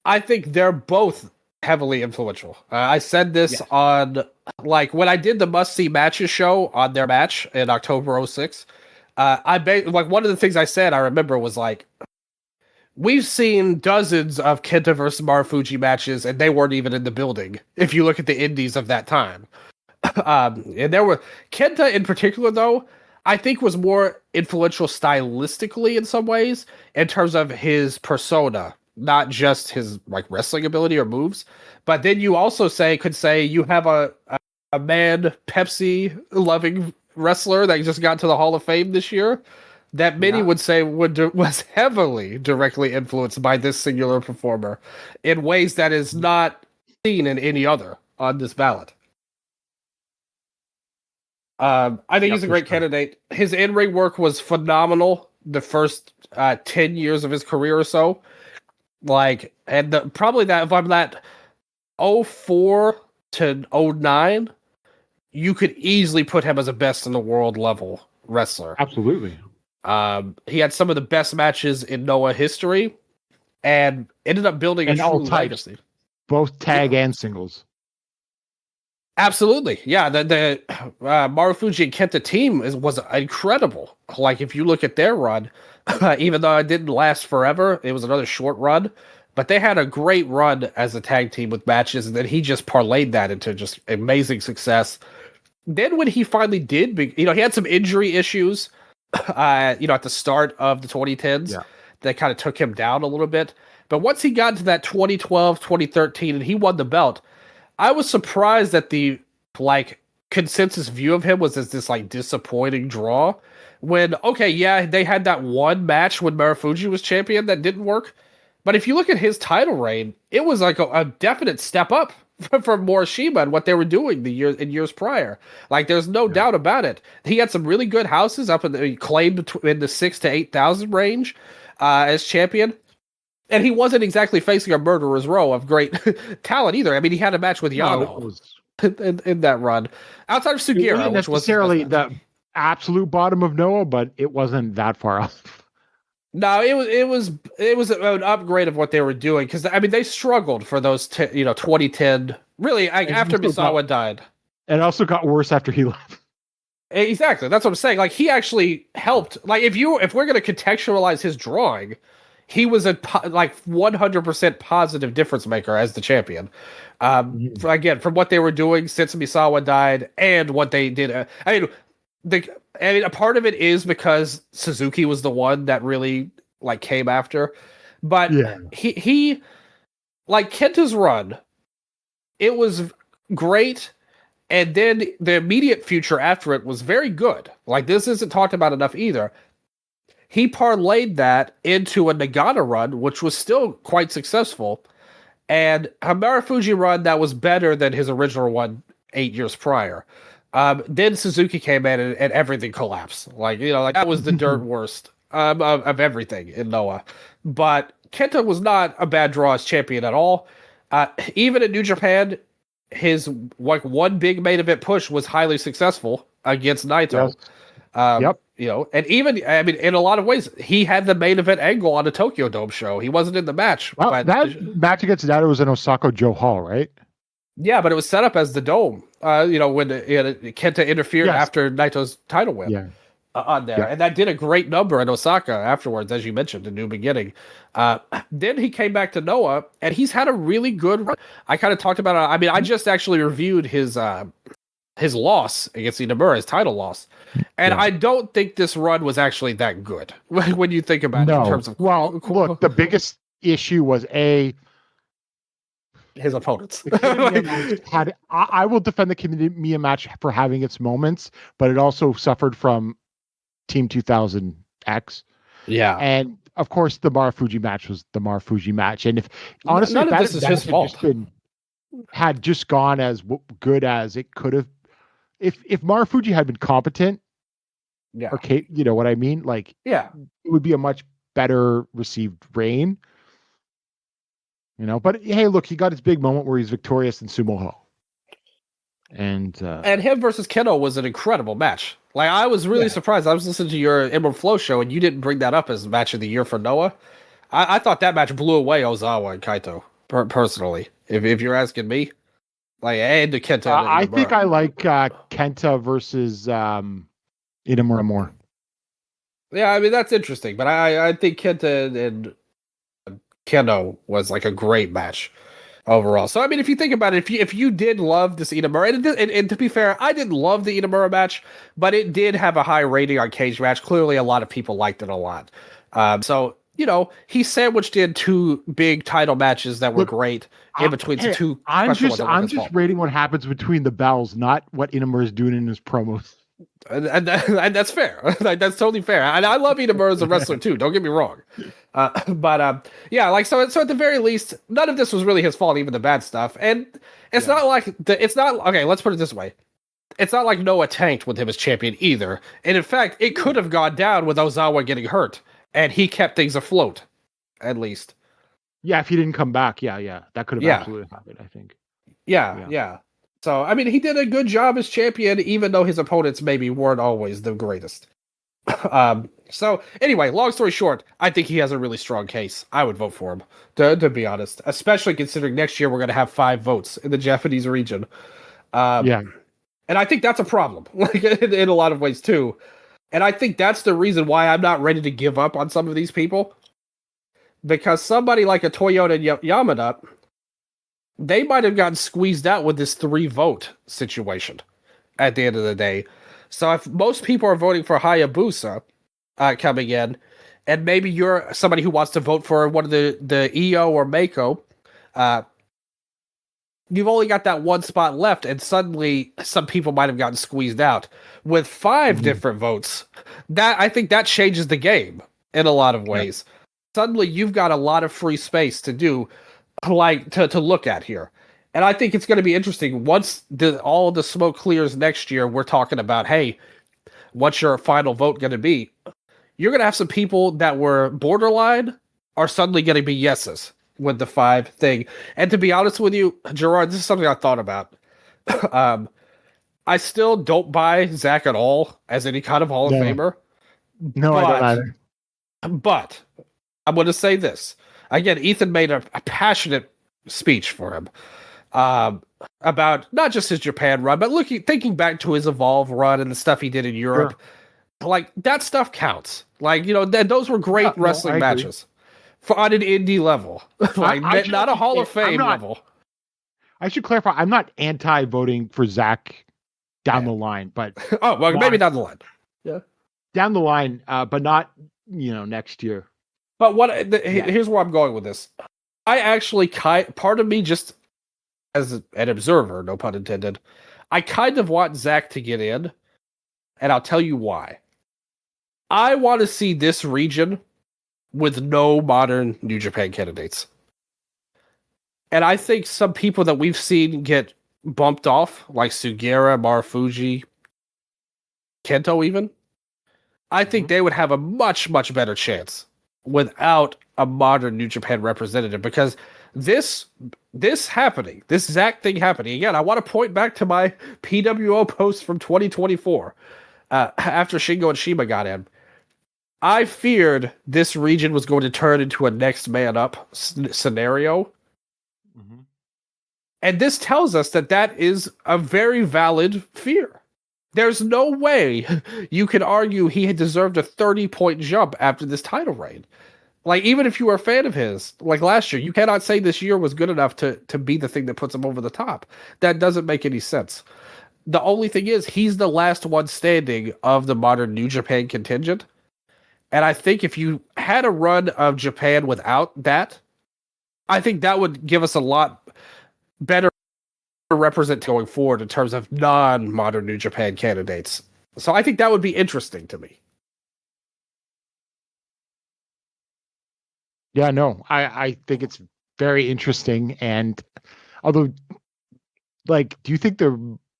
I think they're both heavily influential. I said this on, when I did the must-see matches show on their match in October 06. One of the things I said, I remember, was we've seen dozens of Kenta versus Marufuji matches, and they weren't even in the building, if you look at the indies of that time. And there were... Kenta, in particular, though, I think was more influential stylistically in some ways, in terms of his persona, not just his wrestling ability or moves. But then you also could say you have a man Pepsi-loving wrestler that just got to the Hall of Fame this year, that many would say was heavily directly influenced by this singular performer in ways that is not seen in any other on this ballot. I think he's a great candidate. His in-ring work was phenomenal the first 10 years of his career or so. Probably that, if I'm not 04 to 09, you could easily put him as a best in the world level wrestler. Absolutely. He had some of the best matches in Noah history and ended up building a true legacy. Both tag and singles. Absolutely. Yeah, the Marufuji and Kenta team was incredible. Like, if you look at their run, even though it didn't last forever, it was another short run, but they had a great run as a tag team with matches, and then he just parlayed that into just amazing success. Then when he finally did, he had some injury issues, at the start of the 2010s that kind of took him down a little bit. But once he got into that 2012, 2013, and he won the belt, I was surprised that the consensus view of him was as this disappointing draw. When they had that one match when Marufuji was champion that didn't work, but if you look at his title reign, it was like a definite step up from Morishima and what they were doing years prior. Like, there's no doubt about it. He had some really good houses up he claimed in the 6,000 to 8,000 range as champion. And he wasn't exactly facing a murderer's row of great talent either. I mean, he had a match with Yano in that run. Outside of Sugiura, which wasn't necessarily the absolute bottom of Noah, but it wasn't that far off. No, it was an upgrade of what they were doing, because I mean they struggled for those 2010 really after Misawa died. It also got worse after he left. Exactly, that's what I'm saying. Like, he actually helped. Like, if we're going to contextualize his drawing, he was a 100% positive difference maker as the champion. Again, from what they were doing since Misawa died and what they did. A part of it is because Suzuki was the one that really came after, but he Kenta's run, it was great, and then the immediate future after it was very good. Like, this isn't talked about enough either. He parlayed that into a Nagata run, which was still quite successful, and a Marufuji run that was better than his original one 8 years prior. Then Suzuki came in and everything collapsed. That was the dirt worst of everything in Noah. But Kenta was not a bad draw as champion at all. Even in New Japan, his one big main event push was highly successful against Naito. Yes. And even, in a lot of ways, he had the main event angle on the Tokyo Dome show. He wasn't in the match. Well, but that match against Naito was in Osaka Joe Hall, right? Yeah, but it was set up as the Dome, when Kenta interfered after Naito's title win on there. Yeah. And that did a great number in Osaka afterwards, as you mentioned, the New Beginning. Then he came back to Noah, and he's had a really good run. I kind of talked about it. I just actually reviewed his loss against Inamura, his title loss. And I don't think this run was actually that good when you think about it in terms of... Well, look, the biggest issue was his opponents. I will defend the Kiyomiya match for having its moments, but it also suffered from Team 2000X. Yeah. And of course the Marufuji match was the Marufuji match. And if honestly, none of this is his fault. Had just gone as good as it could have, if Marufuji had been competent, or you know what I mean? It would be a much better received reign. But hey, look, he got his big moment where he's victorious in Sumo Hall. And him versus Keno was an incredible match. I was really surprised. I was listening to your Emerald Flowshow, and you didn't bring that up as match of the year for Noah. I thought that match blew away Ozawa and Kaito, personally, if you're asking me. And the Kenta. I think I like Kenta versus Inamura more. Yeah, that's interesting, but I think Kenta and Keno was a great match overall. So if you think about it, if you did love this Inamura, and to be fair, I didn't love the Inamura match, but it did have a high rating on Cage Match. Clearly, a lot of people liked it a lot. So he sandwiched in two big title matches that were great in between two. I'm just rating what happens between the bells, not what Inamura is doing in his promos. And that's fair. That's totally fair. And I love Inamura as a wrestler too. Don't get me wrong. So at the very least, none of this was really his fault, even the bad stuff. And it's not okay. Let's put it this way: it's not like Noah tanked with him as champion either. And in fact, it could have gone down with Ozawa getting hurt, and he kept things afloat, at least. Yeah, if he didn't come back, that could have absolutely happened. I think. Yeah. So, he did a good job as champion, even though his opponents maybe weren't always the greatest. So, anyway, long story short, I think he has a really strong case. I would vote for him, to be honest, especially considering next year we're going to have 5 votes in the Japanese region. Yeah. And I think that's a problem, like in a lot of ways too. And I think that's the reason why I'm not ready to give up on some of these people. Because somebody like a Toyota Yamada, they might have gotten squeezed out with this 3-vote situation at the end of the day. So if most people are voting for Hayabusa coming in, and maybe you're somebody who wants to vote for one of the EO or Mako, you've only got that one spot left, and suddenly some people might have gotten squeezed out. With 5 different votes, that I think that changes the game in a lot of ways. Yep. Suddenly you've got a lot of free space to do, like to look at here. And I think it's going to be interesting once all of the smoke clears next year. We're talking about, hey, what's your final vote going to be? You're going to have some people that were borderline are suddenly going to be yeses with the 5 thing. And to be honest with you, Gerard, this is something I thought about. I still don't buy Zach at all as any kind of Hall of Famer. No, I don't either. But I'm going to say this. Again, Ethan made a passionate speech for him about not just his Japan run, but thinking back to his Evolve run and the stuff he did in Europe. Sure. Like, that stuff counts. Like, those were great wrestling matches on an indie level. Like, not a Hall of Fame level. I should clarify, I'm not anti-voting for Zach down the line, but... maybe down the line. Yeah. Down the line, but not, next year. But here's where I'm going with this. I actually, part of me, just as an observer, no pun intended, I kind of want Zach to get in, and I'll tell you why. I want to see this region with no modern New Japan candidates. And I think some people that we've seen get bumped off, like Sugiura, Marufuji, Kento even, I think they would have a much, much better chance without a modern New Japan representative, because this happening, this Zach thing happening, again, I want to point back to my PWO post from 2024 after Shingo and Shima got in. I feared this region was going to turn into a next man up scenario. Mm-hmm. And this tells us that is a very valid fear. There's no way you can argue he had deserved a 30-point jump after this title reign. Like, even if you were a fan of his, like last year, you cannot say this year was good enough to be the thing that puts him over the top. That doesn't make any sense. The only thing is, he's the last one standing of the modern New Japan contingent. And I think if you had a run of Japan without that, I think that would give us a lot better represent going forward in terms of non-modern New Japan candidates. So I think that would be interesting to me. Yeah, no, I think it's very interesting. And although, like, do you think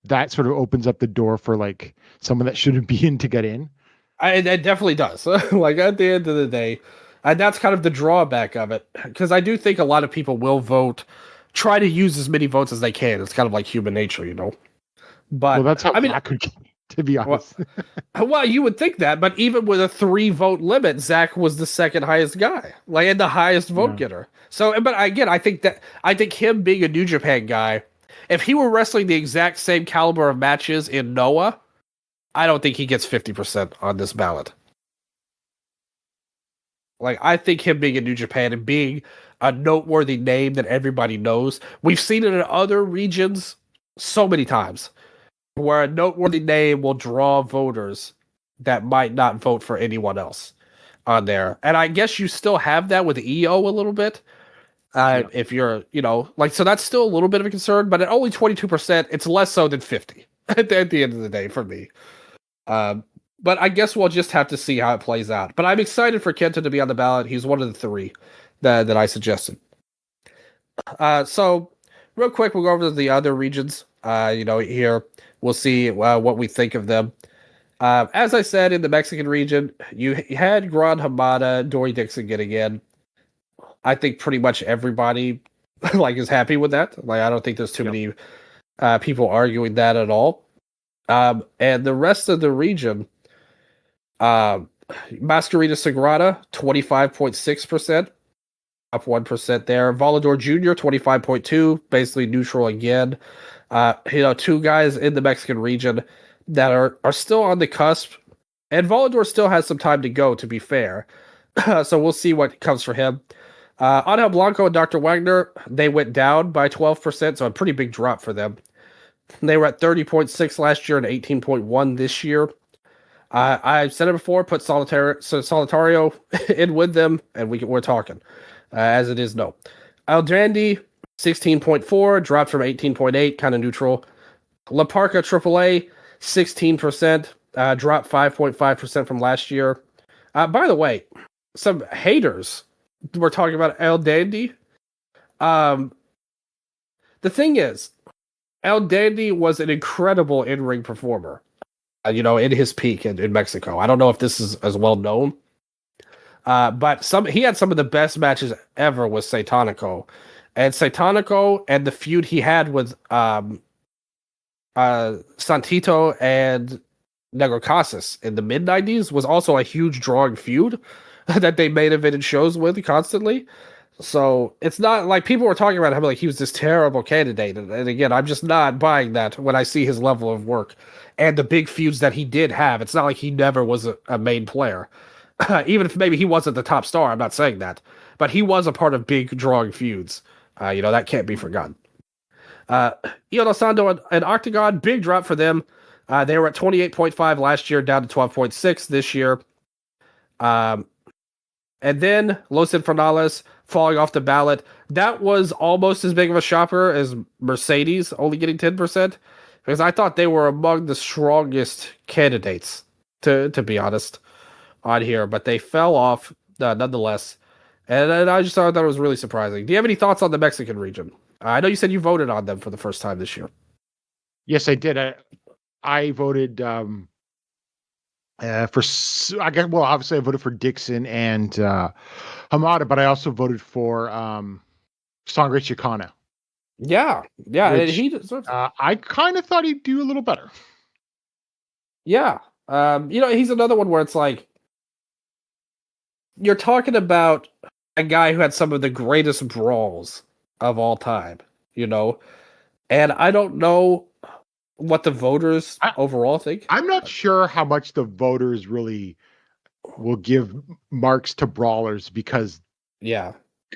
that sort of opens up the door for like someone that shouldn't be in to get in? It definitely does. Like, at the end of the day, and that's kind of the drawback of it, because I do think a lot of people will try to use as many votes as they can. It's kind of like human nature, But that's how I could, to be honest. Well, you would think that, but even with a 3-vote limit, Zach was the second highest guy, like, and the highest vote getter. So, but again, I think him being a New Japan guy, if he were wrestling the exact same caliber of matches in Noah, I don't think he gets 50% on this ballot. Like, I think him being in New Japan and being a noteworthy name that everybody knows, we've seen it in other regions so many times, where a noteworthy name will draw voters that might not vote for anyone else on there. And I guess you still have that with EO a little bit. If you're, so that's still a little bit of a concern, but at only 22%, it's less so than 50 at the end of the day for me. But I guess we'll just have to see how it plays out. But I'm excited for Kenta to be on the ballot. He's one of the 3 that I suggested. So real quick, we'll go over to the other regions. Here we'll see what we think of them. As I said, in the Mexican region, you had Gran Hamada, Dory Dixon getting in. I think pretty much everybody is happy with that. Like, I don't think there's too many people arguing that at all. And the rest of the region, Masquerita Sagrada, 25.6%, up 1% there. Volador Jr., 25.2%, basically neutral again. Two guys in the Mexican region that are still on the cusp, and Volador still has some time to go, to be fair. So we'll see what comes for him. Angel Blanco and Dr. Wagner, they went down by 12%, so a pretty big drop for them. They were at 30.6 last year and 18.1 this year. I've said it before, put Solitario in with them, and we're talking. As it is, no. Aldrandi, 16.4, dropped from 18.8, kind of neutral. La Parca AAA, 16%, dropped 5.5% from last year. By the way, some haters were talking about El Dandy. The thing is, El Dandy was an incredible in-ring performer, in his peak in Mexico. I don't know if this is as well known, but he had some of the best matches ever with Satanico. And Satanico and the feud he had with Santito and Negro Casas in the mid-90s was also a huge drawing feud that they main evented shows with constantly. So it's not like people were talking about him like he was this terrible candidate. And again, I'm just not buying that when I see his level of work and the big feuds that he did have. It's not like he never was a main player. Even if maybe he wasn't the top star, I'm not saying that. But he was a part of big drawing feuds. That can't be forgotten. Io Sando and Octagon, big drop for them. They were at 28.5 last year, down to 12.6 this year. And then Los Infernales falling off the ballot. That was almost as big of a shocker as Mercedes only getting 10%, because I thought they were among the strongest candidates, to be honest, on here. But they fell off nonetheless. And I just thought that was really surprising. Do you have any thoughts on the Mexican region? I know you said you voted on them for the first time this year. Yes, I did. I voted for, obviously I voted for Dixon and Hamada, but I also voted for Sangre Chicana. Yeah. Which, I kind of thought he'd do a little better. Yeah. He's another one where it's like, you're talking about a guy who had some of the greatest brawls of all time, and I don't know what the voters overall think. I'm not sure how much the voters really will give marks to brawlers, because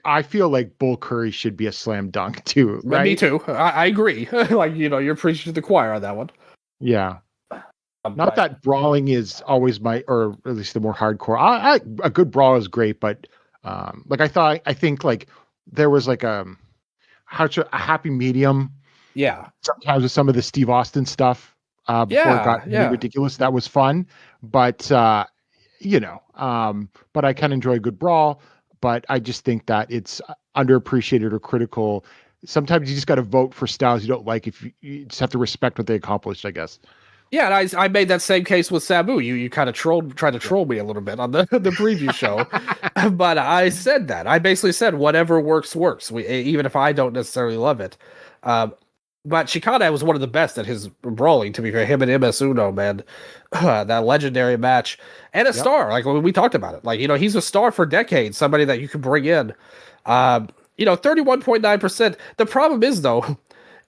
I feel like Bull Curry should be a slam dunk too. Right? Me too. I agree. Like, you're preaching to the choir on that one. Yeah. Not that brawling is always or at least the more hardcore. A good brawl is great, but I think like there was like a happy medium. Yeah. Sometimes with some of the Steve Austin stuff before it got really ridiculous. That was fun, but but I can enjoy a good brawl. But I just think that it's underappreciated or critical. Sometimes you just got to vote for styles you don't like. If you just have to respect what they accomplished, I guess. Yeah, and I made that same case with Sabu. You kind of tried to troll me a little bit on the preview show, but I said that. I basically said whatever works. Even if I don't necessarily love it. But Chicana was one of the best at his brawling, to be fair. Him and MS Uno, man, that legendary match, and a star. Like when we talked about it, like he's a star for decades. Somebody that you can bring in. 31.9%. The problem is though.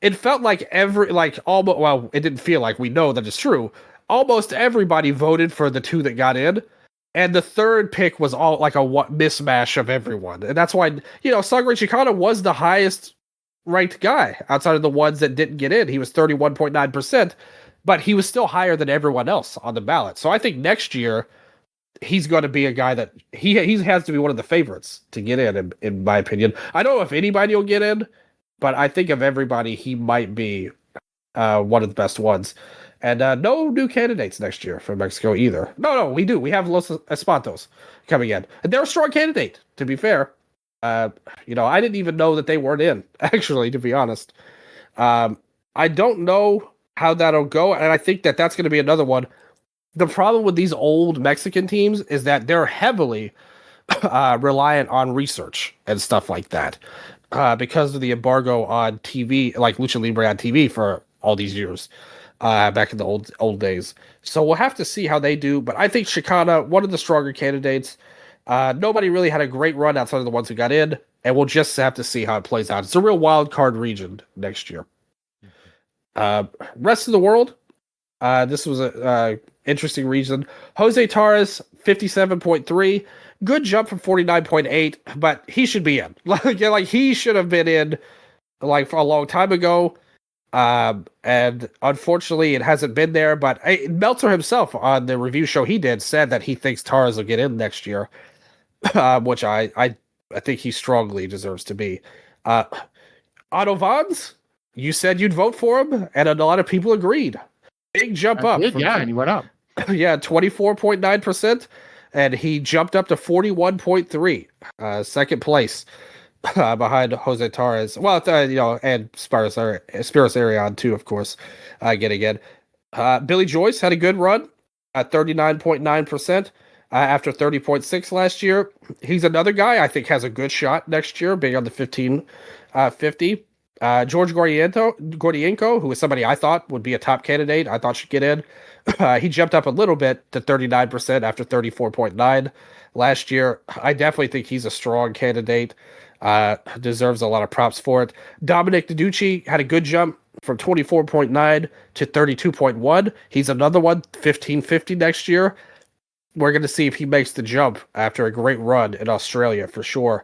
It felt like it didn't feel like, we know that it's true. Almost everybody voted for the two that got in, and the third pick was all like a mismatch of everyone. And that's why, Sangre Chicana was the highest ranked guy outside of the ones that didn't get in. He was 31.9%, but he was still higher than everyone else on the ballot. So I think next year, he's going to be a guy that he has to be one of the favorites to get in my opinion. I don't know if anybody will get in, but I think of everybody, he might be one of the best ones. And no new candidates next year for Mexico either. No, we do. We have Los Espantos coming in. And they're a strong candidate, to be fair. I didn't even know that they weren't in, actually, to be honest. I don't know how that'll go, and I think that that's going to be another one. The problem with these old Mexican teams is that they're heavily reliant on research and stuff like that. Because of the embargo on TV, like Lucha Libre on TV for all these years, back in the old days. So we'll have to see how they do. But I think Chicana, one of the stronger candidates. Nobody really had a great run outside of the ones who got in, and we'll just have to see how it plays out. It's a real wild card region next year. Uh, rest of the world, this was a interesting region. Jose Torres, 57.3. Good jump from 49.8, but he should be in. Like he should have been in like for a long time ago. And unfortunately, it hasn't been there. But Meltzer himself on the review show he did said that he thinks Torres will get in next year, which I think he strongly deserves to be. Uh, Otto Vons, you said you'd vote for him, and a lot of people agreed. Big jump up. And he went up. Yeah, 24.9%, and he jumped up to 41.3, second place behind Jose Torres. Well, and Spiros Arion too, of course, getting in. Billy Joyce had a good run at 39.9%. After 30.6 last year. He's another guy I think has a good shot next year, being on the 1550. George Gordienko, who was somebody I thought would be a top candidate, I thought should get in. He jumped up a little bit to 39% after 34.9 last year. I definitely think he's a strong candidate. Deserves a lot of props for it. Dominic DiDucci had a good jump from 24.9 to 32.1. He's another one, 1550 next year. We're going to see if he makes the jump after a great run in Australia for sure.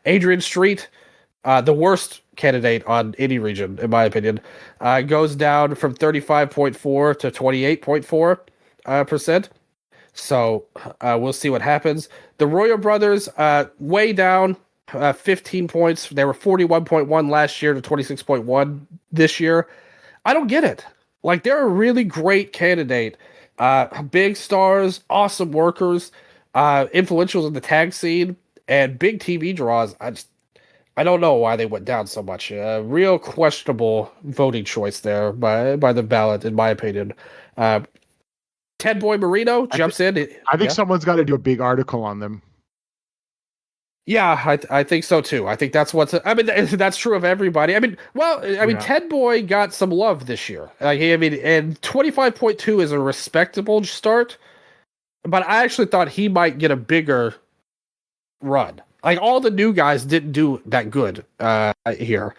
Adrian Street, the worst candidate on any region, in my opinion, goes down from 35.4 to 28.4%. So we'll see what happens. The Royo brothers, way down, 15 points. They were 41.1 last year to 26.1 this year. I don't get it. Like, they're a really great candidate. Big stars, awesome workers, influential in the tag scene, and big TV draws. I don't know why they went down so much. Real questionable voting choice there by the ballot, in my opinion. Ted Boy Marino jumps in. I think someone's got to do a big article on them. Yeah, I think so too. I think that's that's true of everybody. Ted Boy got some love this year. And 25.2 is a respectable start, but I actually thought he might get a bigger run. Like, all the new guys didn't do that good here.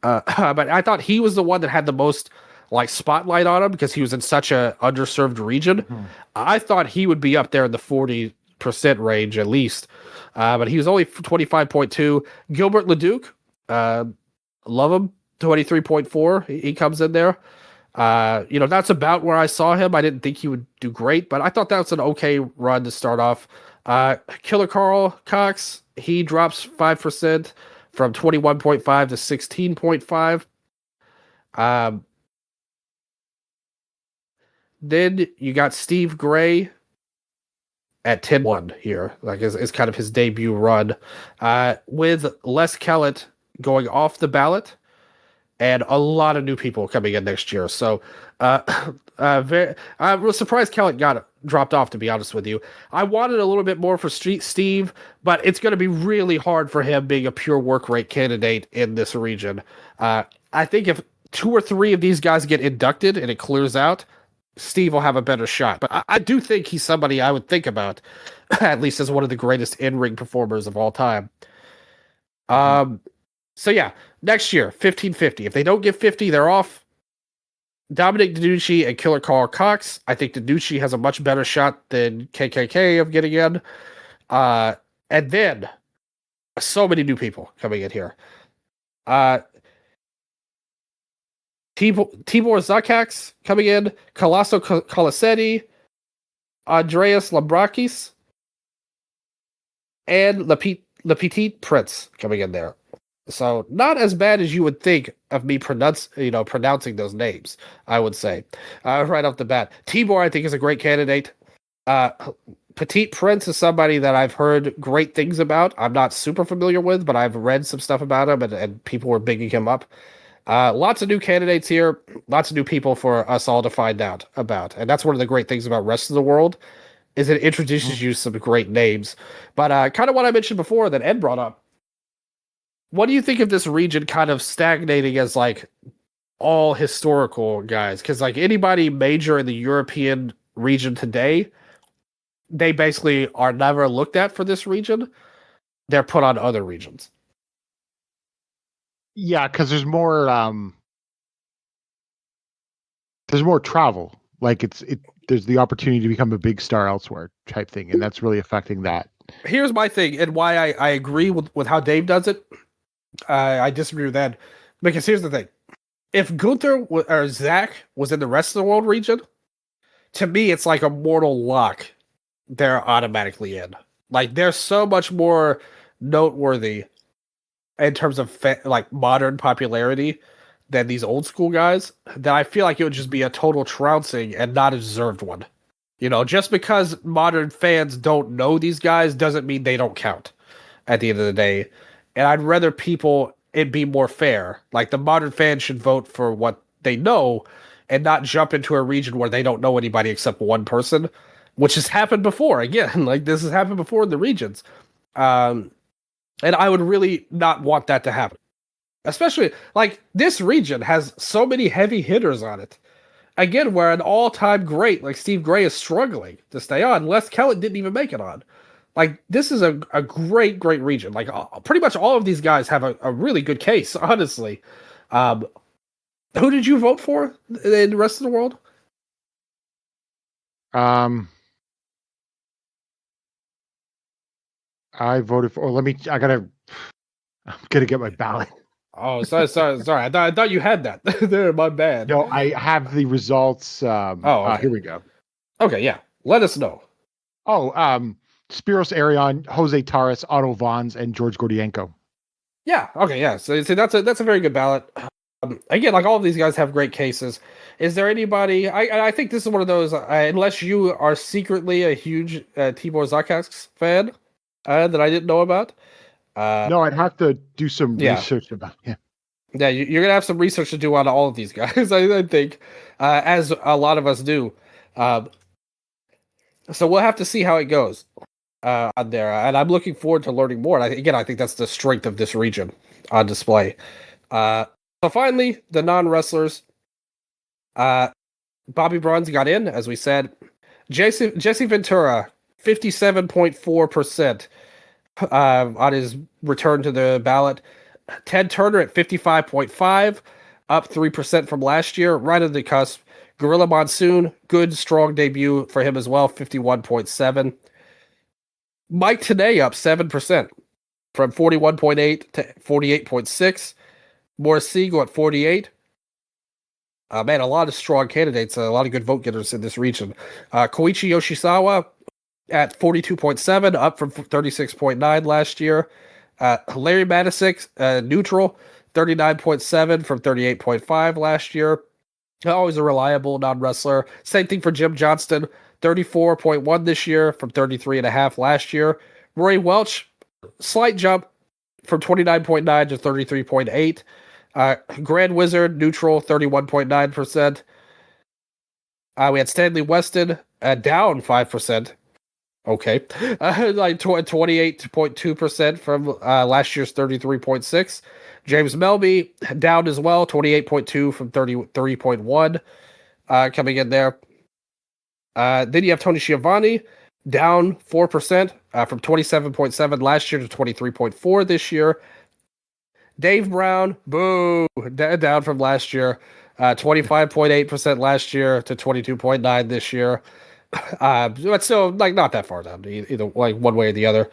But I thought he was the one that had the most like spotlight on him because he was in such a underserved region. Mm-hmm. I thought he would be up there in the 40% range at least. But he was only 25.2. Gilbert Leduc, love him, 23.4. He comes in there. That's about where I saw him. I didn't think he would do great, but I thought that was an okay run to start off. Killer Carl Cox, he drops 5% from 21.5 to 16.5. Then you got Steve Gray at 10-1 here, like is kind of his debut run, with Les Kellett going off the ballot and a lot of new people coming in next year. So I was surprised Kellett got dropped off, to be honest with you. I wanted a little bit more for Steve, but it's going to be really hard for him being a pure work rate candidate in this region. I think if 2 or 3 of these guys get inducted and it clears out, Steve will have a better shot. But I do think he's somebody I would think about, at least as one of the greatest in-ring performers of all time. So yeah, next year, 1550. If they don't get 50, they're off. Dominic DiDucci and Killer Carl Cox. I think DiDucci has a much better shot than KKK of getting in. And then, so many new people coming in here. Tibor Zakax coming in, Colasso Colasetti, Andreas Lambrakis, and Le Petit Prince coming in there. So not as bad as you would think of me pronouncing those names, I would say, right off the bat. Tibor, I think, is a great candidate. Petit Prince is somebody that I've heard great things about. I'm not super familiar with, but I've read some stuff about him, and people were bigging him up. Lots of new candidates here, lots of new people for us all to find out about. And that's one of the great things about Rest of the World, is it introduces you some great names. But kind of what I mentioned before that Ed brought up, what do you think of this region kind of stagnating as like all historical guys? Because like anybody major in the European region today, they basically are never looked at for this region. They're put on other regions. Yeah, because there's more there's more travel. Like there's the opportunity to become a big star elsewhere type thing, and that's really affecting that. Here's my thing, and why I agree with how Dave does it. I disagree with that, because here's the thing: if Gunther or Zach was in the rest of the world region, to me it's like a mortal lock. They're automatically in. Like they're so much more noteworthy in terms of like modern popularity than these old school guys, that I feel like it would just be a total trouncing and not a deserved one. You know, just because modern fans don't know these guys doesn't mean they don't count at the end of the day. And I'd rather it be more fair. Like the modern fans should vote for what they know and not jump into a region where they don't know anybody except one person, which has happened before. Again, like this has happened before in the regions. And I would really not want that to happen. Especially, like, this region has so many heavy hitters on it. Again, where an all-time great, like Steve Gray, is struggling to stay on. Les Kellett didn't even make it on. Like, this is a great, great region. Like, pretty much all of these guys have a really good case, honestly. Who did you vote for in the rest of the world? I voted for. I'm gonna get my ballot. Oh, sorry. I thought you had that. There, my bad. No, I have the results. Okay. Here we go. Okay, yeah. Let us know. Oh, Spiros Arion, Jose Torres, Otto Vons, and George Gordienko. Yeah. Okay. Yeah. So that's a very good ballot. Again, like all of these guys have great cases. Is there anybody? I think this is one of those. Unless you are secretly a huge Tibor Zakasks fan that I didn't know about. No, I'd have to do some research about him. Yeah, you're gonna have some research to do on all of these guys. I think, as a lot of us do. So we'll have to see how it goes on there, and I'm looking forward to learning more. And I think that's the strength of this region on display. So finally, the non-wrestlers. Bobby Bronze got in, as we said. Jesse Ventura, 57.4%. On his return to the ballot. Ted Turner at 55.5, up 3% from last year, right on the cusp. Gorilla Monsoon, good, strong debut for him as well, 51.7. Mike Tenay up 7%, from 41.8 to 48.6. Morris Siegel at 48. Man, a lot of strong candidates, a lot of good vote getters in this region. Koichi Yoshisawa at 42.7, up from 36.9 last year. Larry Matisic, neutral, 39.7 from 38.5 last year. Always a reliable non-wrestler. Same thing for Jim Johnston, 34.1 this year from 33.5 last year. Roy Welch, slight jump from 29.9 to 33.8. Grand Wizard, neutral, 31.9%. We had Stanley Weston, down 5%. Okay. Like 28.2% from last year's 33.6. James Melby, down as well, 28.2 from 33.1 coming in there. Then you have Tony Schiavone, down 4% from 27.7 last year to 23.4 this year. Dave Brown, boo, down from last year, 25.8% last year to 22.9 this year. But still, like, not that far down, either like one way or the other.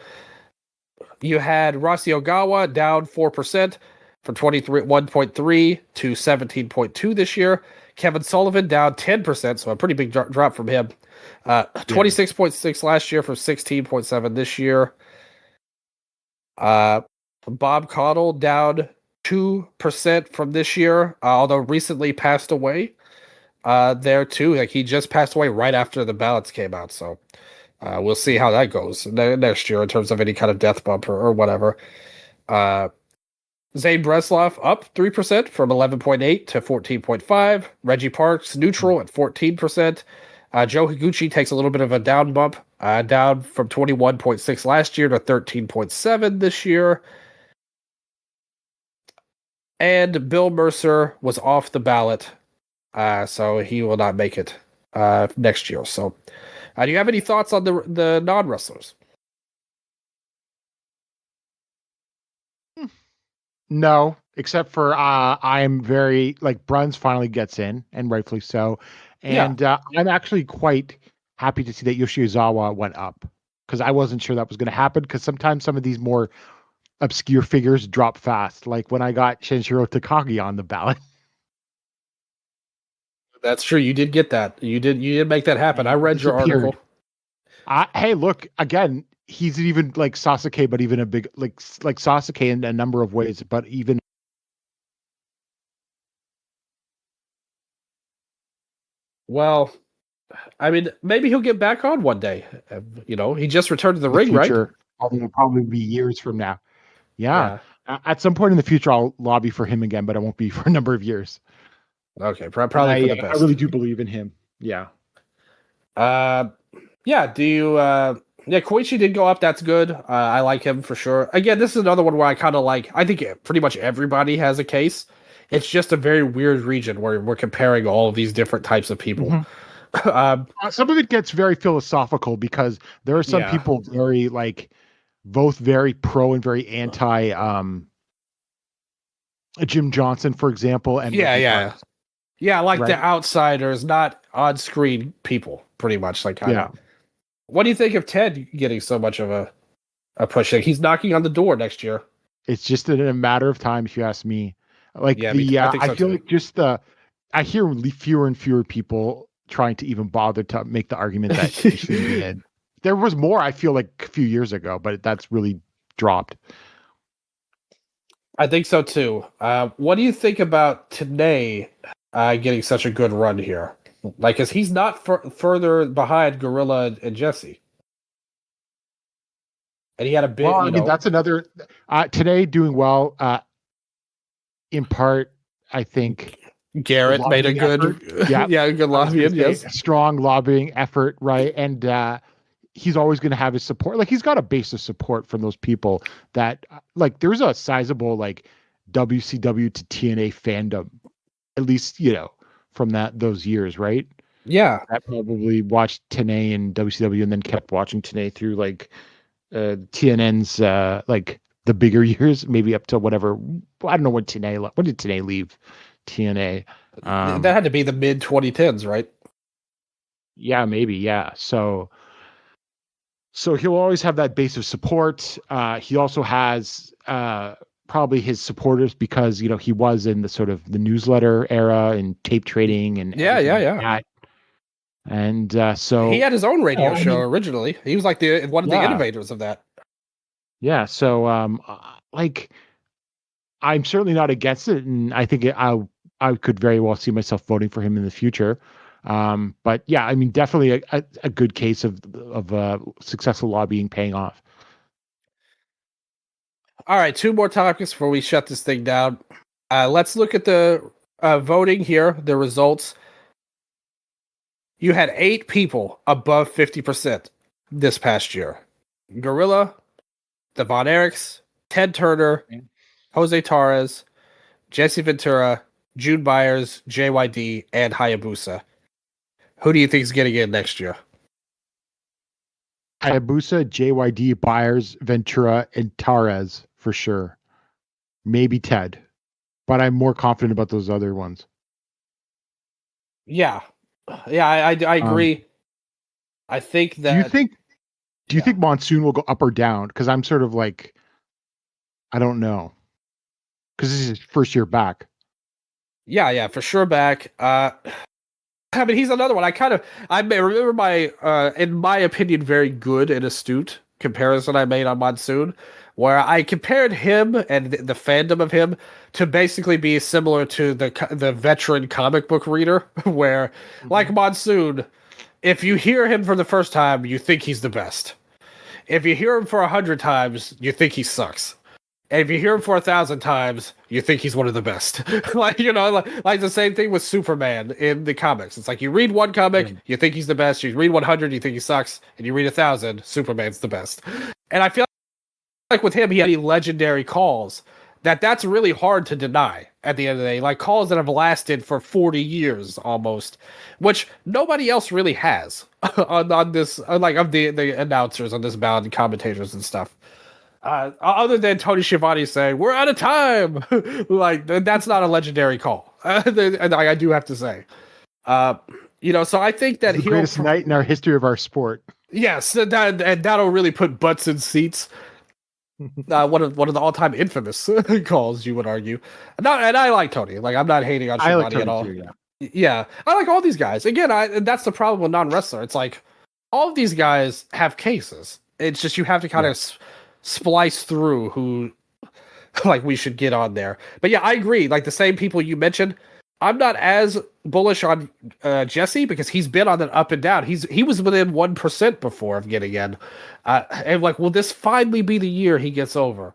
You had Rossi Ogawa down 4% from 1.3 to 17.2 this year. Kevin Sullivan down 10%, so a pretty big drop from him. 26.6 last year from 16.7 this year. Bob Caudle down 2% from this year, although recently passed away. There too, like he just passed away right after the ballots came out, so we'll see how that goes next year in terms of any kind of death bump or whatever. Zane Bresloff up 3% from 11.8 to 14.5. Reggie Parks neutral at 14%. Joe Higuchi takes a little bit of a down bump, down from 21.6 last year to 13.7 this year. And Bill Mercer was off the ballot, so he will not make it next year. So, do you have any thoughts on the non-wrestlers? No, except for I'm very like Bruns finally gets in, and rightfully so. Yeah, And I'm actually quite happy to see that Yoshizawa went up because I wasn't sure that was going to happen. Because sometimes some of these more obscure figures drop fast, like when I got Shinjiro Takagi on the ballot. that's true. You did get that. You did make that happen. I He read your disappeared. article. Hey, look again. He's even like Sasuke, but even a big like Sasuke in a number of ways, but even Well, I mean, maybe he'll get back on one day. He just returned to the in the ring, right? future, although it'll probably be years from now. Yeah. Yeah. At some point in the future, I'll lobby for him again, but it won't be for a number of years. Okay, And probably for the I best. really do believe in him. Yeah. Yeah. Do you? Yeah, Koichi did go up. That's good. I like him for sure. Again, this is another one where I kind of like. I think pretty much everybody has a case. It's just a very weird region where we're comparing all of these different types of people. Mhm. Some of it gets very philosophical because there are some Yeah. people very like both very pro and very anti Jim Johnson, for example, and Yeah, Ricky yeah. Price, Yeah, like the right? outsiders, not on-screen people, pretty much. Like, kind Yeah. of. What do you think of Ted getting so much of a push? Like, he's knocking on the door next year. It's just a matter of time, if you ask me. Like Yeah, the, I think I so feel too. like I hear fewer and fewer people trying to even bother to make the argument that he shouldn't be in. There was more, I feel like, a few years ago, but that's really dropped. I think so too. What do you think about Tanay getting such a good run here? Like, cause he's not further behind Gorilla and Jesse, and he had a Well, bit. I mean, that's another today doing well. In part, I think Garrett made a lobbying good, effort. Yeah, yeah, a good I was gonna lobbying. say Yes, a strong lobbying effort, right? And he's always going to have his support. Like he's got a base of support from those people that like there's a sizable like WCW to TNA fandom, at least from those years, right? yeah. That probably watched TNA and WCW and then kept watching TNA through like TNN's like the bigger years, maybe up to whatever. I don't know when when did TNA leave TNA? That had to be the mid 2010s, right? Yeah, maybe. Yeah. So he'll always have that base of support. He also has probably his supporters because he was in the sort of the newsletter era and tape trading and Yeah, everything yeah, like yeah. that. And so He had his own radio I show mean, originally. He was like one of the yeah, innovators of that. yeah. So like I'm certainly not against it, and I think I could very well see myself voting for him in the future. But yeah, I mean, definitely a good case of successful lobbying paying off. All right, two more topics before we shut this thing down. Let's look at the voting here, the results. You had 8 people above 50% this past year. Gorilla, the Von Erichs, Ted Turner, Jose Torres, Jesse Ventura, June Byers, JYD, and Hayabusa. Who do you think is getting in next year? Hayabusa, JYD, Byers, Ventura, and Torres for sure. Maybe Ted, but I'm more confident about those other ones. Yeah. Yeah, I agree. I think that. Do you think Monsoon will go up or down? Because I'm sort of like, I don't know. Because this is his first year back. Yeah, for sure back. I mean, he's another one. I remember in my opinion, very good and astute comparison I made on Monsoon, where I compared him and the fandom of him to basically be similar to the veteran comic book reader, where like Monsoon, if you hear him for the first time, you think he's the best. If you hear him for 100 times, you think he sucks. And if you hear him for 1,000 times, you think he's one of the best. like the same thing with Superman in the comics. It's like you read one comic, you think he's the best. You read 100, you think he sucks, and you read 1,000, Superman's the best. And I feel like with him, he had legendary calls that's really hard to deny at the end of the day. Like calls that have lasted for 40 years almost, which nobody else really has on this, like of the announcers on this ballot and commentators and stuff. Other than Tony Schiavone saying we're out of time, like that's not a legendary call. I do have to say, so I think that It's the greatest night in our history of our sport. Yes, and that'll really put butts in seats. One of the all time infamous calls, you would argue. And I like Tony. Like I'm not hating on Schiavone at all. Too, yeah. Yeah, I like all these guys. Again, that's the problem with non-wrestler. It's like all of these guys have cases. It's just you have to kind of splice through who like we should get on there. But yeah, I agree. Like the same people you mentioned, I'm not as bullish on Jesse because he's been on an up and down. He was within 1% before of getting in. And like, will this finally be the year he gets over?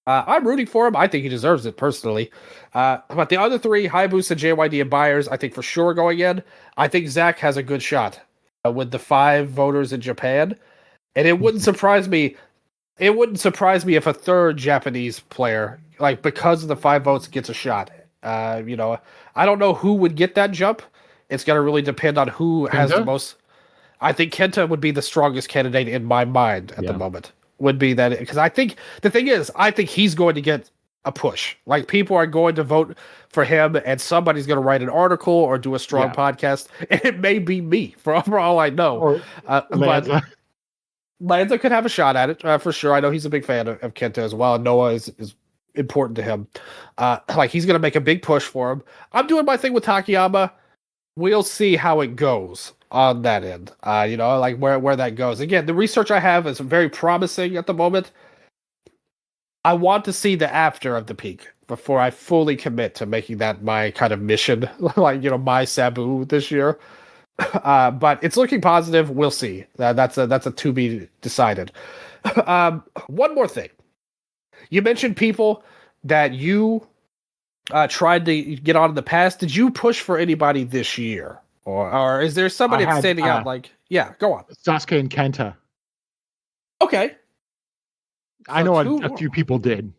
I'm rooting for him. I think he deserves it personally. But the other three, Hayabusa, JYD, and Byers, I think for sure going in. I think Zach has a good shot with the 5 voters in Japan. And it wouldn't surprise me. It wouldn't surprise me if a third Japanese player, like because of the 5 votes, gets a shot. I don't know who would get that jump. It's going to really depend on who has the most. I think Kenta would be the strongest candidate in my mind at the moment. Would be that because I think the thing is, I think he's going to get a push. Like people are going to vote for him, and somebody's going to write an article or do a strong podcast. And it may be me for all I know. Or Lanza. But Lanza could have a shot at it for sure. I know he's a big fan of Kenta as well. And Noah is important to him. Like he's going to make a big push for him. I'm doing my thing with Takayama. We'll see how it goes on that end. Like where that goes. Again, the research I have is very promising at the moment. I want to see the after of the peak before I fully commit to making that my kind of mission, like, my Sabu this year. But it's looking positive. We'll see. That's a to be decided. One more thing. You mentioned people that you tried to get on in the past. Did you push for anybody this year? Or is there somebody that's standing out like, go on. Sasuke and Kenta. Okay. I know a few people did.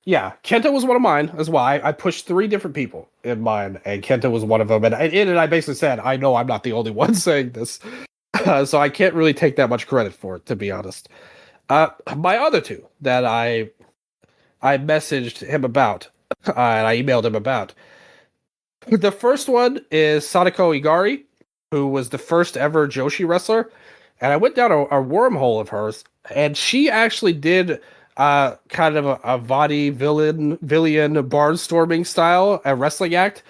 Yeah, Kenta was one of mine as well. I pushed 3 different people in mine, and Kenta was one of them. And I basically said, I know I'm not the only one saying this. So I can't really take that much credit for it, to be honest. My other 2 that I messaged him about, and I emailed him about. The first one is Sadako Igari, who was the first ever Joshi wrestler. And I went down a wormhole of hers, and she actually did kind of a vaudevillian barnstorming style, a wrestling act,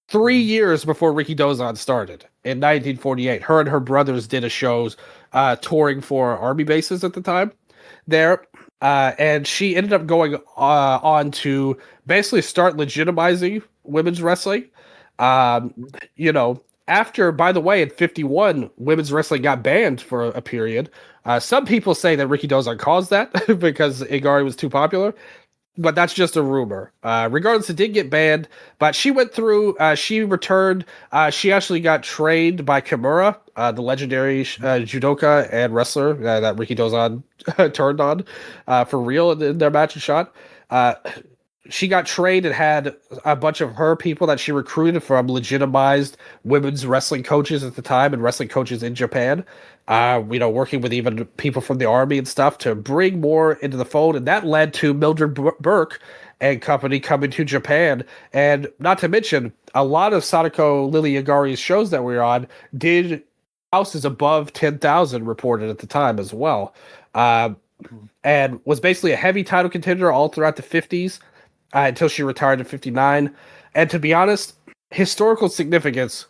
3 years before Ricky Dozan started in 1948. Her and her brothers did a show touring for army bases at the time there. And she ended up going on to basically start legitimizing women's wrestling. After, by the way, in 1951, women's wrestling got banned for a period. Some people say that Ricky Dozan caused that because Igari was too popular, but that's just a rumor. Regardless, it did get banned, but she went through, she returned. She actually got trained by Kimura, the legendary judoka and wrestler that Ricky Dozan turned on for real in their match and shot. She got trained and had a bunch of her people that she recruited from legitimized women's wrestling coaches at the time and wrestling coaches in Japan. Working with even people from the army and stuff to bring more into the fold. And that led to Mildred Burke and company coming to Japan. And not to mention, a lot of Sadako Lily Igari's shows that we were on did houses above 10,000 reported at the time as well. And was basically a heavy title contender all throughout the 50s. Until she retired in 1959. And to be honest, historical significance,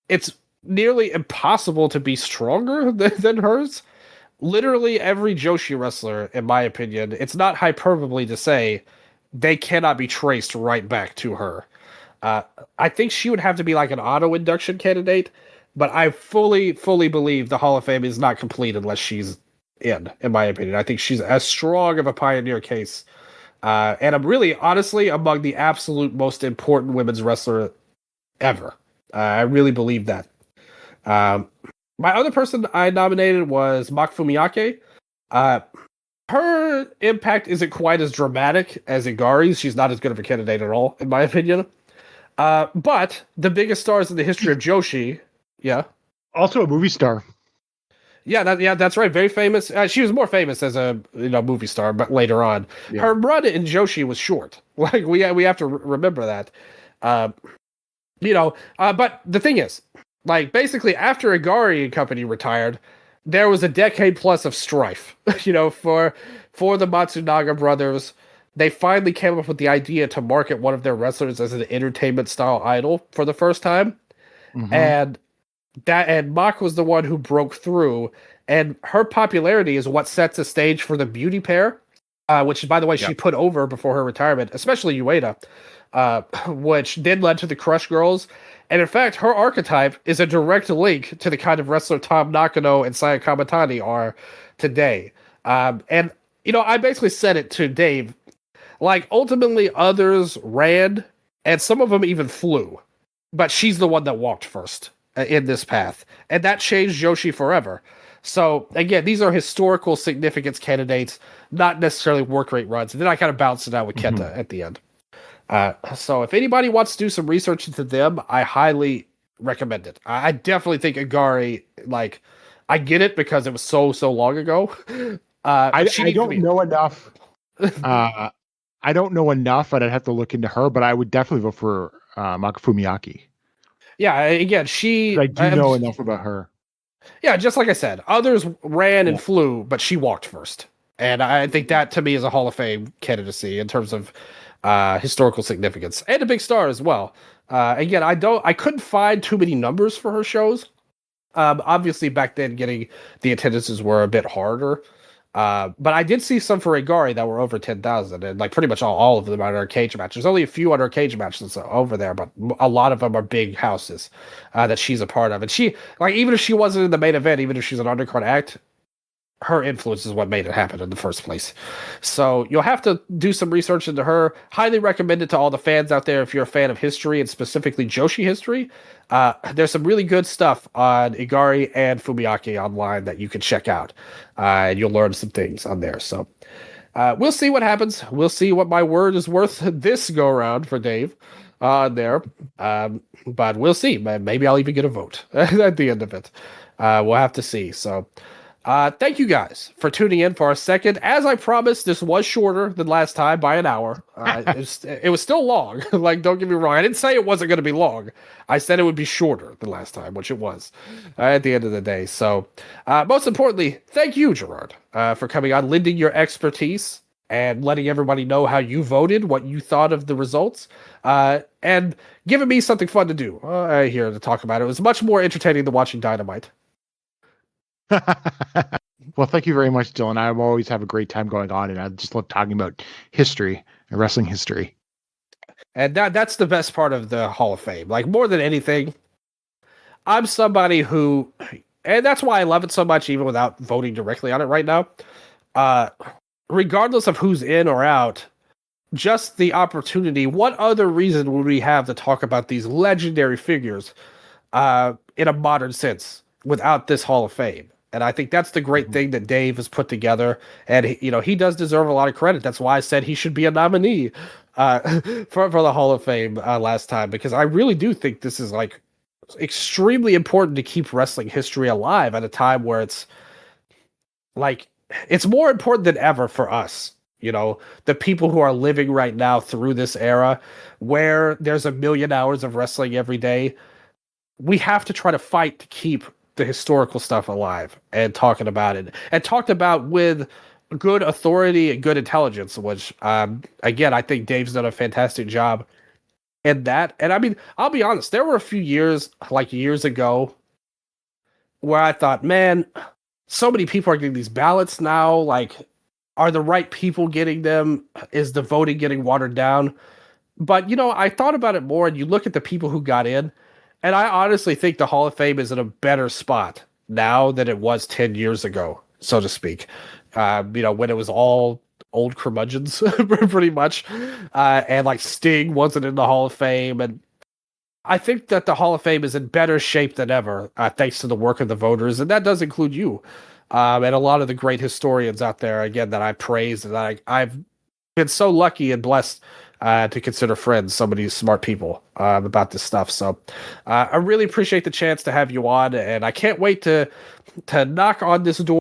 it's nearly impossible to be stronger than hers. Literally every Joshi wrestler, in my opinion, it's not hyperbole to say they cannot be traced right back to her. I think she would have to be like an auto-induction candidate, but I fully believe the Hall of Fame is not complete unless she's in my opinion. I think she's as strong of a pioneer case. And I'm really, honestly, among the absolute most important women's wrestler ever. I really believe that. My other person I nominated was Maki Fumiyake. Her impact isn't quite as dramatic as Igari's. She's not as good of a candidate at all, in my opinion. But the biggest stars in the history of Joshi, also a movie star. Yeah, that's right. Very famous. She was more famous as a movie star, but later on, Yeah. her run in Joshi was short. Like we have to remember that. Uh, but the thing is, like basically after Igari and company retired, there was a decade plus of strife. For the Matsunaga brothers, they finally came up with the idea to market one of their wrestlers as an entertainment style idol for the first time, and Mach was the one who broke through, and her popularity is what sets the stage for the beauty pair, which, by the way, she put over before her retirement, especially Ueda, which then led to the Crush Girls. And in fact, her archetype is a direct link to the kind of wrestler Tom Nakano and Saya Kamatani are today. I basically said it to Dave, like, ultimately others ran, and some of them even flew, but she's the one that walked first in this path, and that changed Joshi forever. So again, these are historical significance candidates, not necessarily work rate runs. And then I kind of bounced it out with Kenta at the end. So if anybody wants to do some research into them, I highly recommend it. I definitely think Igari, like, I get it because it was so long ago. I don't know enough. I don't know enough, and I'd have to look into her, but I would definitely vote for Maka Fumiaki. Yeah, again, I do know enough about her. Yeah, just like I said, others ran and flew, but she walked first. And I think that, to me, is a Hall of Fame candidacy in terms of historical significance. And a big star as well. Again, I couldn't find too many numbers for her shows. Obviously, back then, getting the attendances were a bit harder. But I did see some for Igari that were over 10,000, and like pretty much all of them are on cage matches. There's only a few on cage matches over there, but a lot of them are big houses that she's a part of. And she, like, even if she wasn't in the main event, even if she's an undercard act, her influence is what made it happen in the first place. So you'll have to do some research into her. Highly recommend it to all the fans out there if you're a fan of history, and specifically Joshi history. There's some really good stuff on Igari and Fumiaki online that you can check out. And you'll learn some things on there. So we'll see what happens. We'll see what my word is worth this go around for Dave there. But we'll see. Maybe I'll even get a vote at the end of it. We'll have to see. So thank you guys for tuning in for our second. As I promised, this was shorter than last time by an hour. It was still long. Like, don't get me wrong. I didn't say it wasn't going to be long. I said it would be shorter than last time, which it was at the end of the day. So, most importantly, thank you, Gerard, for coming on, lending your expertise and letting everybody know how you voted, what you thought of the results, and giving me something fun to do here to talk about it. It was much more entertaining than watching Dynamite. Well, thank you very much, Dylan. I always have a great time going on, and I just love talking about history and wrestling history. And that's the best part of the Hall of Fame. Like, more than anything, I'm somebody who, and that's why I love it so much, even without voting directly on it right now. Regardless of who's in or out, just the opportunity, what other reason would we have to talk about these legendary figures in a modern sense without this Hall of Fame? And I think that's the great thing that Dave has put together. And, he does deserve a lot of credit. That's why I said he should be a nominee for the Hall of Fame last time, because I really do think this is, like, extremely important to keep wrestling history alive at a time where it's, like, it's more important than ever for us. The people who are living right now through this era where there's 1 million hours of wrestling every day. We have to try to fight to keep the historical stuff alive and talking about it, and talked about with good authority and good intelligence, which, again, I think Dave's done a fantastic job in that. And I mean, I'll be honest, there were a few years ago where I thought, man, so many people are getting these ballots now. Like, are the right people getting them? Is the voting getting watered down? But, I thought about it more, and you look at the people who got in, and I honestly think the Hall of Fame is in a better spot now than it was 10 years ago, so to speak. When it was all old curmudgeons, pretty much. And like Sting wasn't in the Hall of Fame. And I think that the Hall of Fame is in better shape than ever, thanks to the work of the voters. And that does include you. And a lot of the great historians out there, again, that I praise and that I've been so lucky and blessed to consider friends, some of these smart people about this stuff. So I really appreciate the chance to have you on, and I can't wait to knock on this door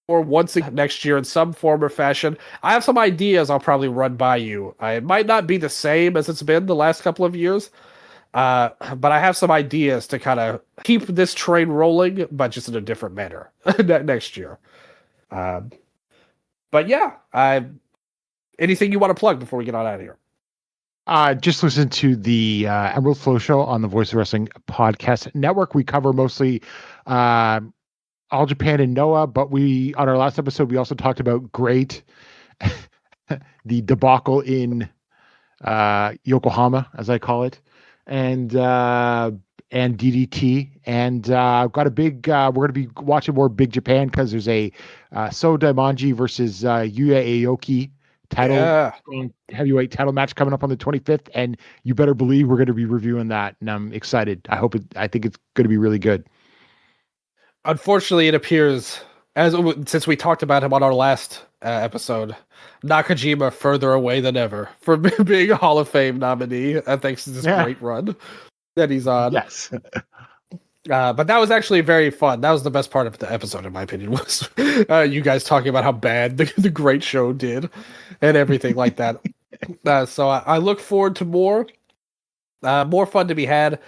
once again next year in some form or fashion. I have some ideas I'll probably run by you. It might not be the same as it's been the last couple of years, but I have some ideas to kind of keep this train rolling, but just in a different manner next year. But yeah, anything you want to plug before we get on out of here? Just listen to the Emerald Flowshow on the Voice of Wrestling Podcast Network. We cover mostly All Japan and Noah, but on our last episode, we also talked about GLEAT, the debacle in Yokohama, as I call it, and DDT. And I've got a big, we're going to be watching more Big Japan because there's a So Daimonji versus Yuya Aoki heavyweight title match coming up on the 25th. And you better believe we're going to be reviewing that. And I'm excited. I think it's going to be really good. Unfortunately, it appears, since we talked about him on our last episode, Nakajima further away than ever from being a Hall of Fame nominee, thanks to this great run that he's on. Yes. But that was actually very fun. That was the best part of the episode, in my opinion, was you guys talking about how bad the great show did and everything like that. So I look forward to more fun to be had.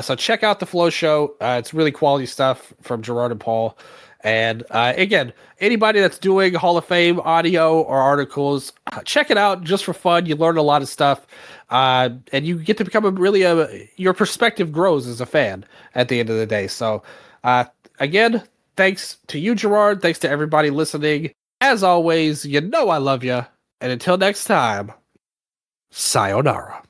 So check out the Flow Show. It's really quality stuff from Gerard and Paul. And again, anybody that's doing Hall of Fame audio or articles, check it out just for fun. You learn a lot of stuff. And you get to become your perspective grows as a fan at the end of the day. So again, thanks to you, Gerard. Thanks to everybody listening. As always, you know I love you. And until next time, sayonara.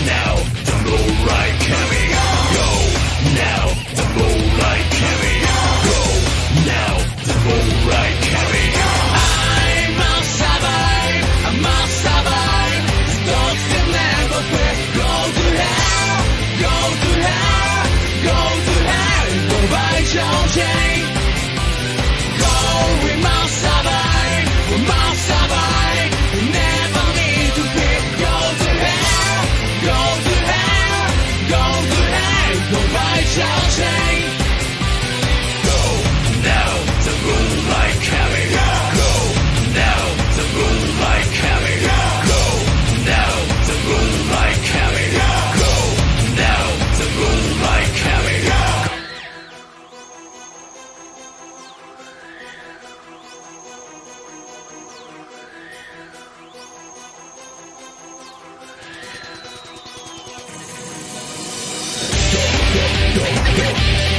now, the moonlight carry. Go now, the moonlight carry. Go now, the moonlight carry. I must survive, I must survive. Dogs can never quit. Go to hell, go to hell, go to hell. Go by Chongqing. Go, we must survive, we must survive. We never need to quit. Go to hell, go to hell, go to hell. Go by Chongqing. Go now, the moonlight carry. Go now, the moonlight carry. Go now, the moonlight carry. Go now, the moonlight carry. Go, go, go.